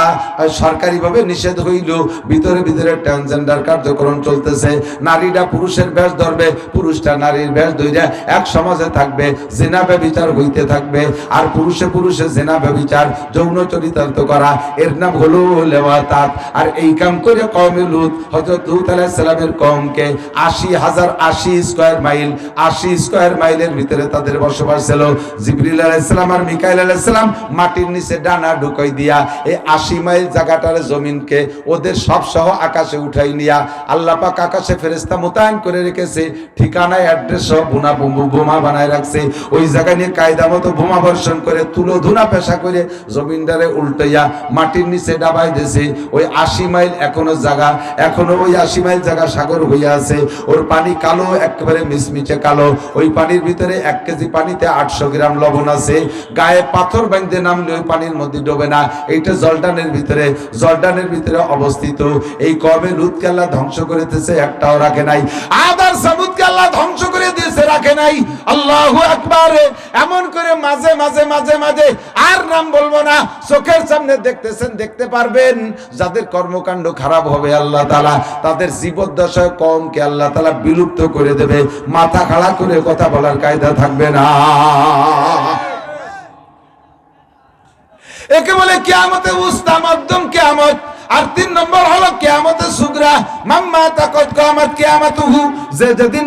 সরকারিভাবে নিষেধ হইল, ভিতরে ভিতরে ট্রান্সজেন্ডার কার্যক্রম চলতেছে। নারীরা পুরুষের বেশ ধরবে, পুরুষটা নারীর বেশ ধরে এক সমাজে থাকবে, জিনা ব্যভিচার হইতে থাকবে। আর পুরুষে পুরুষে জিনা ব্যভিচার, যৌন চরিতার্থ করা, এর নাম হলো লেওয়াতাত। আর এই কাম করে কওমে লূত, হযরত লূত আলাইহিস সালামের কওমকে 80 স্কয়ার মাইল, 80 স্কয়ার মাইলের ভিতরে তাদের বসবাস ছিল। জিবরিল আলাইহিস সালাম আর মিকাইল আলাইহিস সালাম মাটির নিচে ডানা ঢুকাই দিয়া এই 80 মাইল জায়গাটার জমিনকে ওদের সব সহ আকাশে উঠাই নিয়া আল্লাহ পাক আকাশে ফেরেশতা মোতায়েন করে রেখেছে, ঠিকানায় অ্যাড্রেস সহ বোমা বানায় রাখছে। ওই জায়গায় নিয়ে কায়দা মতো বোমা বর্ষণ করে তুলো ধুনা পেশা করে জমিনদারে উল্টাইয়া মাটির নিচে ডাবাই দিয়েছে। ওই 80 মাইল এখনো জায়গা, এখনো ওই 80 মাইল জায়গা সাগর হইয়া আছে। ওর পানি কালো, একেবারে মিচমিচে কালো। ওই পানির ভিতরে 1 কেজি পানিতে 800 গ্রাম লবণ আছে। গায়ে পাথর বাঁধতে নামলে ওই পানির মধ্যে ডোবে না। এইটা জর্ডানের ভিতরে অবস্থিত। এই কওমে লূতকে আল্লাহ ধ্বংস করে দিয়েছে, একটাও রাখে নাই। আদ আর সামুদকে আল্লাহ ধ্বংস করে দিয়েছে, রাখে নাই। আল্লাহু আকবার। এমন করে মাঝে মাঝে আর নাম বলবো না, চোখের সামনে দেখতেছেন, দেখতে পারবেন যাদের কর্মকাণ্ড খারাপ হবে আল্লাহ তাআলা তাদের জীবদ্দশায় কওমকে আল্লাহ তাআলা বিলুপ্ত করে দেবে। মাথা খাড়া করে কথা বলার কায়দা থাকবে না। একে বলে কিয়ামতে উস্তা, মধ্যম কিয়ামত। আর 3 নম্বর হলো কিয়ামতে সুগরা, মাম্মা তাকাত কিয়ামত কিয়ামাতুহু, যে যেদিন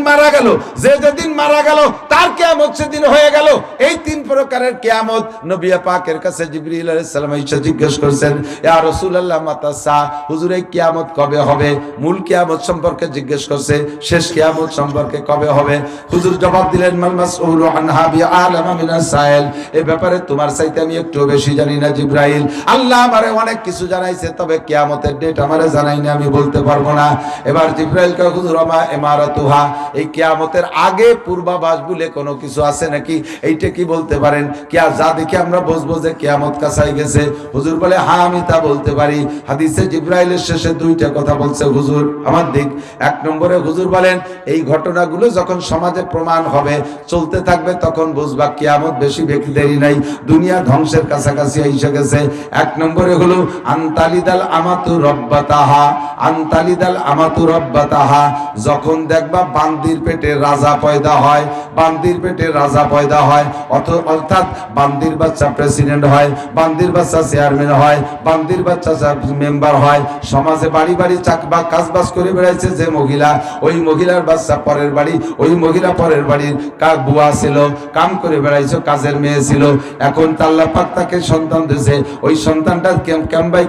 মারা গেল তার কিয়ামত সেদিন হয়ে গেল। এই 3 প্রকারের কিয়ামত। নবী পাকের কাছে জিবরিল আলাইহিস সালাম এসে জিজ্ঞেস করেছেন, ইয়া রাসূলুল্লাহ মাতা সা, হুজুর এই কিয়ামত কবে হবে? মূল কিয়ামত সম্পর্কে জিজ্ঞেস করছে, শেষ কিয়ামত সম্পর্কে কবে হবে? হুজুর জবাব দিলেন, মাল মাসউলু আনহা বিআলামা মিনাস সাইল, এই ব্যাপারে তোমার চাইতে আমি একটু বেশি জানি না জিবরাইল। আল্লাহ আমারে অনেক কিছু জানাইছে, তবে কিয়ামতের ডেট আমারে জানাইনি, আমি বলতে পারবো না। এবার জিবরাইল কয়, হুজুর আমা ইমারাতুহা, এই কিয়ামতের আগে পূর্বাভাস বলে কোনো কিছু আছে নাকি? এইটা কি বলতে পারেন? কিয়া যা দেখে আমরা বুঝবো যে কিয়ামত কাছাই গেছে? হুজুর বলে, হ্যাঁ আমি তা বলতে পারি। হাদিসে জিবরাইলের শেষে 2টা কথা বলছে হুজুর আমার দিক। 1 নম্বরে হুজুর বলেন, এই ঘটনাগুলো যখন সমাজে প্রমাণ হবে, চলতে থাকবে, তখন বুঝবা কিয়ামত বেশি দেরি নাই, দুনিয়া ধ্বংসের কাছাকাছি এসে গেছে। 1 নম্বরে হলো আনতালিদাল আমাতু রব্বাতাহা, আনতালিদাল আমাতু রব্বাতাহা, যখন দেখবা বান্দির পেটে রাজা পয়দা হয়, বান্দির পেটে রাজা পয়দা হয়, অর্থাৎ বান্দির বাচ্চা প্রেসিডেন্ট হয়, বান্দির বাচ্চা চেয়ারম্যান হয়, বান্দির বাচ্চা মেম্বার হয়। সমাজে বাড়ি বাড়ি চাকবা কাজবাজ করে বেড়াইছে যে মহিলা, ওই মহিলার বাচ্চা পরের বাড়ি, ওই মহিলা পরের বাড়ির বুয়া ছিল, কাম করে বেড়াইছে, কাজের মেয়ে ছিল। এখন আল্লাহ পাক তাকে সন্তান দিয়েছে, ওই সন্তানটা কেমবাই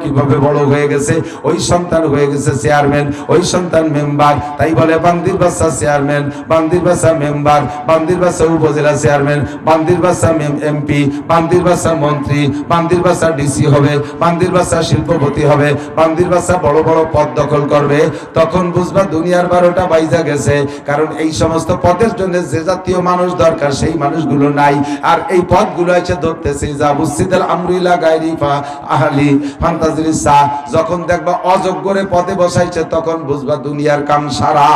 কিভাবে বড় হয়ে গেছে, ওই সন্তান হয়ে গেছে চেয়ারম্যান, ওই সন্তান মেম্বার। তাই বলে বান্দির বাচ্চা চেয়ারম্যান, বান্দির বাচ্চা মেম্বার, বান্দির বাচ্চা উপজেলা চেয়ারম্যান, বান্দির বাচ্চা এমপি, বান্দির বাচ্চা মন্ত্রী, বান্দির বাচ্চা ডিসি হবে, বান্দির বাচ্চা শিল্পপতি হবে, বান্দির বাচ্চা বড় বড় পদ দখল করবে। তখন বুঝবা দুনিয়ার 12টা বাইজা গেছে। কারণ এই সমস্ত পদের জন্য যে জাতীয় মানুষ দরকার সেই মানুষগুলো নাই। আর এই পদগুলো এসে ধরতেছে যা বুসিদাল আমরিলা গায়রি আহলি ফান্তাজিরিসা, যখন দেখবা অযোগ্যরে পদে বসাইছে তখন বুঝবা দুনিয়ার কাম সারা।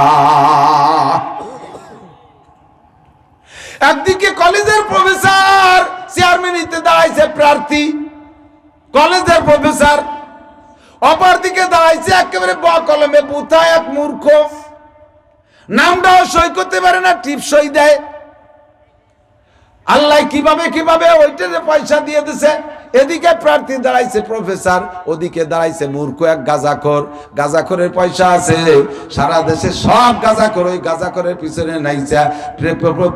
একদিকে কলেজের প্রফেসর চেয়ারম্যান হইতে দাঁড়াইছে প্রার্থী, কলেজের প্রফেসর। অপরদিকে দাঁড়াইছে একেবারে কলমে বুথা এক মূর্খ, নামটাও সই করতে পারে না, টিপ সই দেয়। আল্লাহ কিভাবে ওইটা পয়সা দিয়ে দিছে। এদিকে প্রার্থী দাঁড়াইছে প্রফেসর, ওদিকে দাঁড়াইছে মূর্খ এক গাঁজাখোর। গাঁজাখোরের পয়সা আছে, সারা দেশে সব গাঁজাখোর ওই গাঁজাখোরের পিছনে নাইছা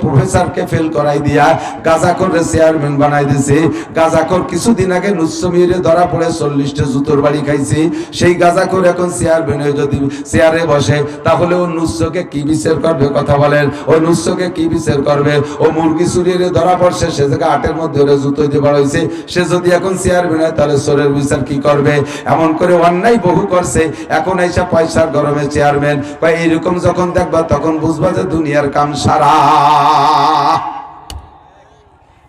প্রফেসরকে ফেল করাই দিয়া গাঁজাখোরের চেয়ারম্যান বানাই দিছে। গাঁজাখোর কিছুদিন আগে নুসমিরে ধরা পড়ে 40টা জুতোর বাড়ি খাইছে। সেই গাঁজাখোর এখন চেয়ারম্যান হয়ে যদি চেয়ারে বসে তাহলে ও নুসকে কি বিচার করবে? কথা বলেন, ও নুসকে কি বিচার করবে? ও মুরগি চুরিয়ে ধরা পড়ছে, সে জায়গায় 8-এর মধ্যে ওরা জুতো দিয়ে বাড়াইছে, সে যদি এখন চেয়ারম্যান হয় তাহলে চোরের বিচার কি করবে? এমন করে অন্যায় বহু করছে, এখন এসে পয়সার গরমে চেয়ারম্যান। এইরকম যখন দেখবা তখন বুঝবা যে দুনিয়ার কাম সারা।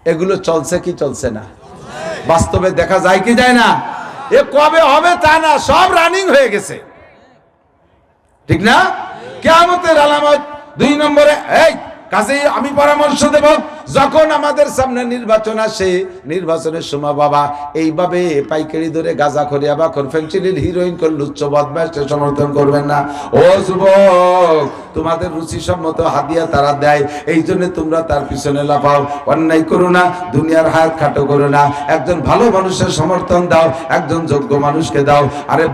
এগুলো চলছে কি চলছে না? বাস্তবে দেখা যায় কি যায় না? এ কবে হবে তা না, সব রানিং হয়ে গেছে, ঠিক না? কিয়ামতের আলামত 2 নম্বরে। এই কাজেই আমি পরামর্শ দেব, যখন আমাদের সামনে নির্বাচন আসে, নির্বাচনের সময় বাবা এইভাবে পাইকারি ধরে গাঁজা খরে আবার ফেন্সিডিল হিরোইন করে লুচ্চ বদমাইশকে সমর্থন করবেন না। ও যুবক, তোমাদের রুচি সম্মত হাদিয়া তারা দেয়, এই জন্য তোমরা তার পিছনে লাফাও। অন্যায় করো না, দুনিয়ার হায়াত খাটো করো না। একজন ভালো মানুষের সমর্থন দাও, একজন যোগ্য মানুষকে দাও। আরে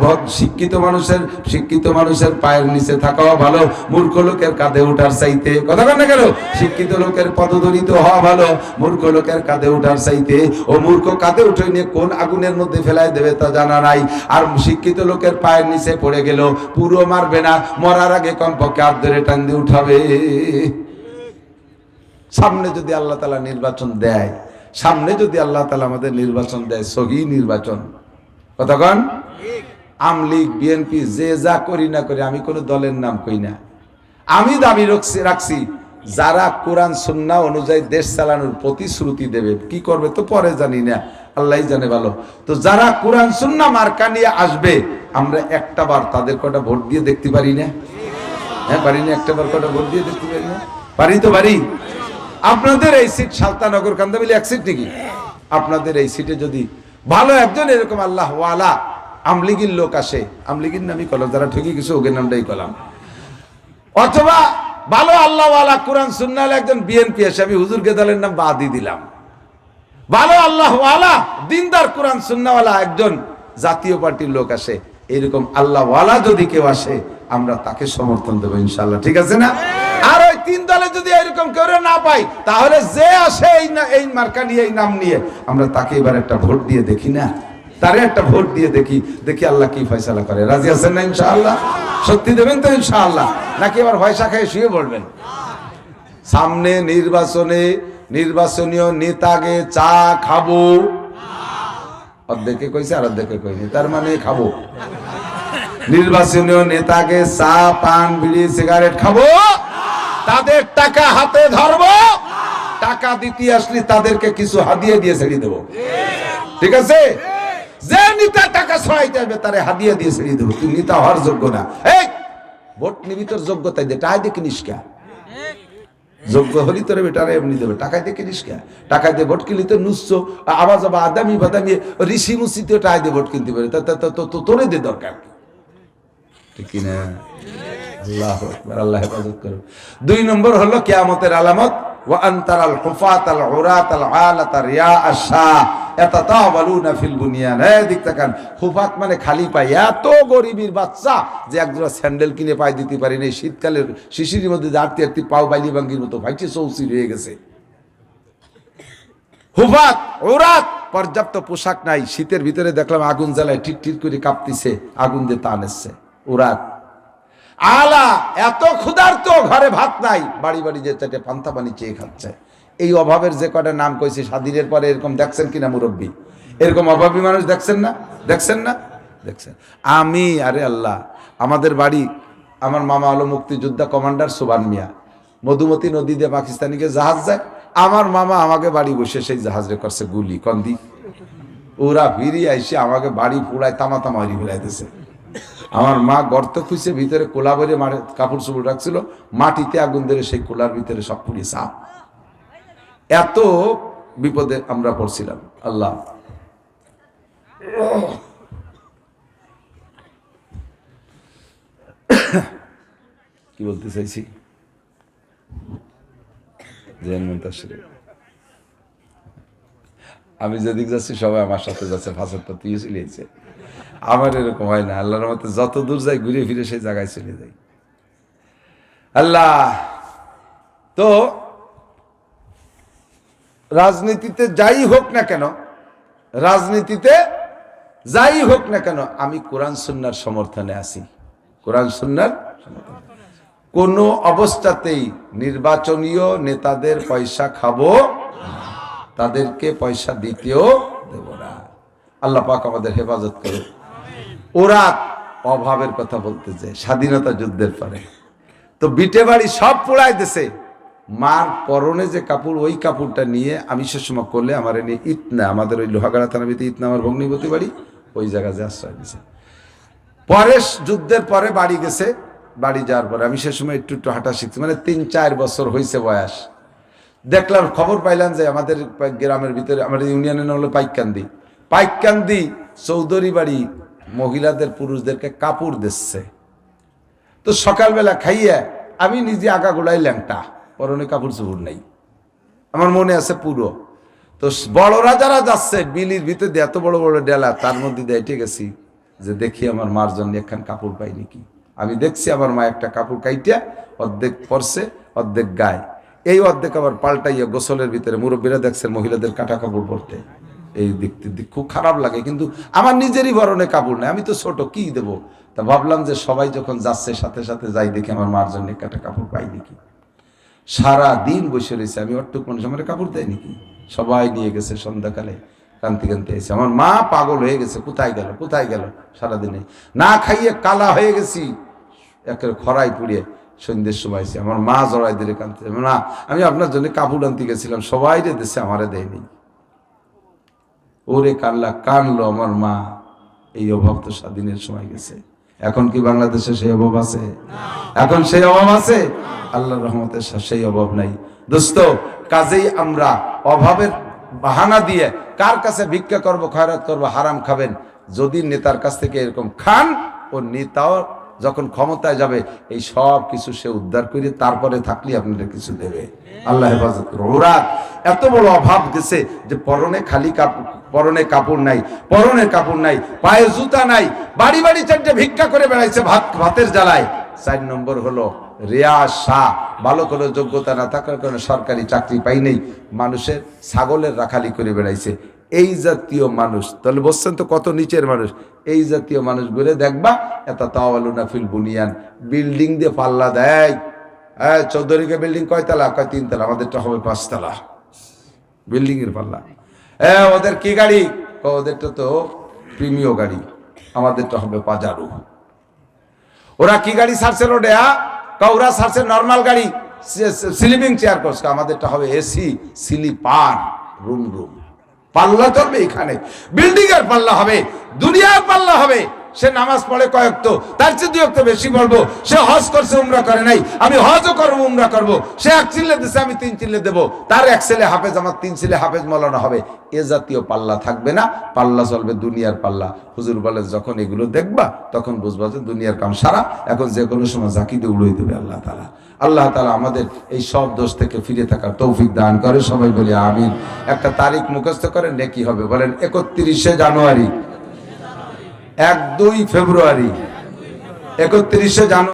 শিক্ষিত মানুষের পায়ের নিচে থাকাও ভালো, মূর্খ লোকের কাঁধে উঠার চাইতে। কথা বল না কেন? শিক্ষিত লোকের পদদলিত হওয়া ভালো, মূর্খ লোকের কাঁধে উঠার চাইতে। ও মূর্খ কাঁধে উঠে নিয়ে কোন আগুনের মধ্যে ফেলাই দেবে তা জানা নাই। আর শিক্ষিত লোকের পায়ের নিচে পড়ে গেল, পুরো মারবে না, মরার আগে কমপক্ষে হাত ধরে টান দিয়ে উঠাবে। সামনে যদি আল্লাহ তাআলা নির্বাচন দেয়, সামনে যদি আল্লাহ তাআলা আমাদের নির্বাচন দেয়, সহি নির্বাচন, কতক্ষণ আমলিগ বিএনপি যে যা করি না করি, আমি কোনো দলের নাম কই না, আমি দাবি রাখছি যারা কোরআন সুন্নাহ অনুযায়ী দেশ চালানোর প্রতিশ্রুতি দেবে, কি করবে তো পরে জানি না, আল্লাহই জানে ভালো। তো যারা কোরআন সুন্নাহ মার্কা নিয়ে আসবে, আমরা একটা বার তাদের কটা ভোট দিয়ে দেখতে পারি না? হ্যাঁ পারি না? একটা বার কটা ভোট দিয়ে দেখতে পারি না? পারি তো পারি। আপনাদের এই সিট সালতানগর কান্দাবিলি এক সিট নাকি? আপনাদের এই সিটে যদি ভালো একজন এরকম আল্লাহ ওয়ালা আমলিগির লোক আসে, আমলিগির নামই কলাম, যারা ঠিকই কিছু ওকে নামটাই কলাম, অথবা ভালো আল্লাহ ওয়ালা কোরআন সুন্নাহ একজন বিএনপি আসে, আমি হুজুরকে দলের নাম বাদই দিলাম, ভালো আল্লাহ ওয়ালা দিনদার কোরআন সুন্নাহওয়ালা একজন জাতীয় পার্টির লোক আসে, এরকম আল্লাহ ওয়ালা যদি কেউ আসে, আমরা তাকে সমর্থন দেবো ইনশাআল্লাহ, ঠিক আছে না? আর ওই 3 দলে যদি এরকম কেউ না পাই, তাহলে যে আসে এই মার্কা নিয়ে, এই নাম নিয়ে, আমরা তাকে এবার একটা ভোট দিয়ে দেখি না? তারে একটা ভোট দিয়ে দেখি আল্লাহ কি ফয়সালা করে। রাজি আছেন না ইনশাআল্লাহ? সত্যি দেবেন তো ইনশাআল্লাহ, নাকি এবার পয়সা খেয়ে শুয়ে পড়বেন? সামনে নির্বাচনীয় নেতাকে চা খাবো, অর্ধেকে কইছে আর অর্ধেকে কইনি, তার মানে খাবো। নির্বাচনীয় নেতাকে চা পান বিড়ি সিগারেট খাবো, তাদের টাকা হাতে ধরবো, টাকা দিতে আসলে তাদেরকে কিছু হাদিয়া দিয়ে ছেড়ে দেবো, ঠিক আছে? যে নেতা টাকা ছড়াইতে আসবে তারে হাদিয়া দিয়ে ছেড়ে দেবো, তুই নেতা হওয়ার যোগ্য না। এই ভোট নিবি, তোর যোগ্যতাই দে, টাকা দিয়ে কিনিস কে? যোগ্য হলি তোরে বেটারে এমনি দেবে, টাকায় দিয়ে কিনিস কে? টাকায় দিয়ে ভোট কিনলি তো নুসছো আওয়াজ আবার আদামি বাদামি ঋষি মুসিতে টাকা দিয়ে ভোট কিনতে পারে, তোরে দে দরকার, ঠিক কিনা? আল্লাহু আকবার, আল্লাহ হেফাজত করুন। 2 নম্বর হলো কিয়ামতের আলামত, ওয়া আনতারাল হুফাতাল উরাতাল আলাতা রিয়া আশা ইয়াতাতাওয়ালুনা ফিল বুনিয়ান। এই দিক তাকান, হুফাত মানে খালি পায়ে, এত গরিবের বাচ্চা যে একজোড়া স্যান্ডেল কিনে পায়ে দিতে পারি না, শীতকালের শিশিরের মধ্যে দাঁড়তে একটি পাও বাইলি ভাঙ্গির মতো ভাইছে চৌচি হয়ে গেছে। হুফাত উরাত, পর্যাপ্ত পোশাক নাই, শীতের ভিতরে দেখলাম আগুন জ্বালায় টিট করে কাঁপতিছে, আগুন দিয়ে টান এসছে। উরাত আলা, এত ক্ষুধার্ত, ঘরে ভাত নাই, বাড়ি যে চাটে পান্তা পানি চেয়ে খাচ্ছে। এই অভাবের যে কটা নাম কইছি স্বাধীনের পরে, এরকম দেখছেন কিনা মুরব্বী? এরকম অভাবী মানুষ দেখছেন না? দেখছেন। আমি আরে আল্লাহ, আমাদের বাড়ি, আমার মামা হলো মুক্তিযোদ্ধা কমান্ডার সুবান মিয়া, মধুমতি নদী দিয়ে পাকিস্তানিকে জাহাজ যায়, আমার মামা আমাকে বাড়ি বসে সেই জাহাজে করছে গুলি কন্দি, ওরা ফিরিয়ে আইসে আমাকে বাড়ি পুরায় তামা হারি ফেলাইতেছে। আমার মা গর্ত খুঁজছে, ভিতরে কোলা ভরে কাপড় চোপড় রাখছিল, মাটিতে আগুন ধরে সেই কোলার ভিতরে সব পুড়িয়ে সাপ। এত বিপদে আমরা পড়ছিলাম। আল্লাহ কি বলতে চাইছি, আমি যেদিক যাচ্ছি সবাই আমার সাথে যাচ্ছে, ফাঁসেরটা তুই চলেছে। আমার এরকম হয় না, আল্লাহর মতে যত দূর যাই ঘুরে ফিরে সেই জায়গায় চলে যাই। আল্লাহ তো রাজনীতিতে যাই হোক না কেন, আমি কোরআন সুন্নাহর সমর্থনে আছি। কোরআন সুন্নাহর কোন অবস্থাতেই নির্বাচনীয় নেতাদের পয়সা খাবো, তাদেরকে পয়সা দিতেও দেব না। আল্লাহ পাক আমাদের হেফাজত করুন। ওরা অভাবের কথা বলতে যায় স্বাধীনতা যুদ্ধের পরে, তো বিটে বাড়ি সব পোড়াই দিছে। মার পরনে যে কাপড়, ওই কাপড়টা নিয়ে আমি সে সময় করলে আমার এনে ইতনা, আমাদের ওই লোহাগাড়া থানাবিতে ইতনা আমার ভগ্নিপতি বাড়ি, ওই জায়গায় যে আশ্রয় দিয়েছে। পরে যুদ্ধের পরে বাড়ি গেছে, বাড়ি যাওয়ার পরে আমি সে সময় একটু একটু হাঁটা শিখছি, মানে 3-4 বছর হয়েছে বয়স। দেখলাম, খবর পাইলাম যে আমাদের গ্রামের ভিতরে, আমাদের ইউনিয়নের নাম হলো পাইকান্দি চৌধুরী বাড়ি মহিলাদের পুরুষদেরকে কাপড় দিচ্ছে। তো সকালবেলা খাইয়ে আমি নিজে আগা গোড়াই ল্যাংটা, পরনে কাপড় চোপড় নাই, আমার মনে আছে পুরো। তো বড়রা যারা যাচ্ছে বিলির ভিতরে এত বড় বড় ডেলা, তার মধ্যে দিয়ে এটে গেছি যে দেখি আমার মার জন্য একখান কাপড় পাই নাকি। আমি দেখছি আমার মা একটা কাপড় কাইটা অর্ধেক পরছে অর্ধেক গায়ে, এই অর্ধেক আবার পাল্টাইয়া গোসলের ভিতরে, মুরব্বীরা দেখছেন মহিলাদের কাটা কাপড় পরতে, এই দেখতে খুব খারাপ লাগে। কিন্তু আমার নিজেরই বরণে কাপড় নেই, আমি তো ছোট, কি দেবো। তা ভাবলাম যে সবাই যখন যাচ্ছে সাথে সাথে যাই, দেখি আমার মার জন্য কাটা কাপড় পাই নাকি। সারা দিন বসে রয়েছে, আমি অট্টুক মানুষ, আমার কাপড় দেয় নাকি। সবাই নিয়ে গেছে, সন্ধ্যাকালে কান্তি কান্তি এসে আমার মা পাগল হয়ে গেছে, কোথায় গেল সারাদিনে না খাইয়ে কালা হয়ে গেছি, একের খরাই পুড়িয়ে। সন্ধ্যের সময় এসে আমার মা জড়াই দিলে কানতে, না আমি আপনার জন্য কাপড় আনতে গেছিলাম, সবাই রে দেশে আমারে দেয়নি। ওরে কানলো আমার মা। এই অভাব তো স্বাধীনের সময় গেছে। এখন কি বাংলাদেশে সেই অভাব আছে? এখন সেই অভাব আছে? আল্লাহর রহমতে সেই অভাব নাই দোস্ত। কাজেই আমরা অভাবের বাহানা দিয়ে কার কাছে ভিক্ষা করব, খয়রাত করব, হারাম খাবেন। যদি নেতার কাছ থেকে এরকম খান, ও নেতাও যখন ক্ষমতায় যাবে এই সব কিছু সে উদ্ধার করে তারপরে থাকলে আপনাদের কিছু দেবে। আল্লাহ হেফাজত করো। ওরা এত বড় অভাব গেছে যে পরনে খালি কাপড়, পরনে কাপড় নাই, পরনের কাপড় নাই, পায়ে জুতা নাই, বাড়ি বাড়ি চারটে ভিক্ষা করে বেড়াইছে ভাতের জ্বালায়। 4 নম্বর হলো রেয়াজ শাহ, ভালো কোনো যোগ্যতা না থাকার কারণে সরকারি চাকরি পাই নেই, মানুষের ছাগলের রাখালি করে বেড়াইছে। এই জাতীয় মানুষ, তাহলে বলছেন তো কত নিচের মানুষ। এই জাতীয় মানুষগুলো দেখবা এত তাওয়ালুনা ফিল বুনিয়ান, বিল্ডিং দিয়ে পাল্লা দেয়। হ্যাঁ, চৌধুরীকে বিল্ডিং কয়তলা? কয় 3 তলা, আমাদেরটা হবে 5 তলা বিল্ডিং এর পাল্লা। হ্যাঁ, ওদের কি গাড়ি? ওদেরটা তো প্রিমিয় গাড়ি, আমাদেরটা হবে পাজারো। ওরা কি গাড়ি ছাড়ছে রোডে? ওরা ছাড়ছে নর্মাল গাড়ি, স্লিপিং চেয়ার করছে, আমাদেরটা হবে এসি স্লিপার রুম। পাল্লা চলবে এখানে, বিল্ডিং এর পাল্লা হবে, দুনিয়ার পাল্লা হবে। সে নামাজ পড়ে কয়েক, তো তার চেয়ে 2 ওয়াক্ত বেশি বলবো। সে হজ করছে, উমরা করে নাই, আমি হজও করবো, উমরা করবো। সে 1 চিল্লে দিচ্ছে, আমি 3 চিল্লে দেবো। তার 1 ছেলে হাফেজ, আমার 3 ছেলে হাফেজ মৌলানা হবে। এ জাতীয় পাল্লা থাকবে না, পাল্লা চলবে দুনিয়ার পাল্লা। হুজুর বলে যখন এগুলো দেখবা তখন বুঝবা যে দুনিয়ার কাম সারা, এখন যে কোনো সময় জাকিতে উড়িয়ে দেবে আল্লাহ তাআলা। আল্লাহ তাআলা আমাদের এই সব দোষ থেকে ফিরে থাকার তৌফিক দান করে। সবাই বলি আমিন। একটা তারিখ মুখস্থ করেন, নেকি হবে। বলেন 31শে জানুয়ারি, 1-2 ফেব্রুয়ারি, 31শে জানুয়ারি।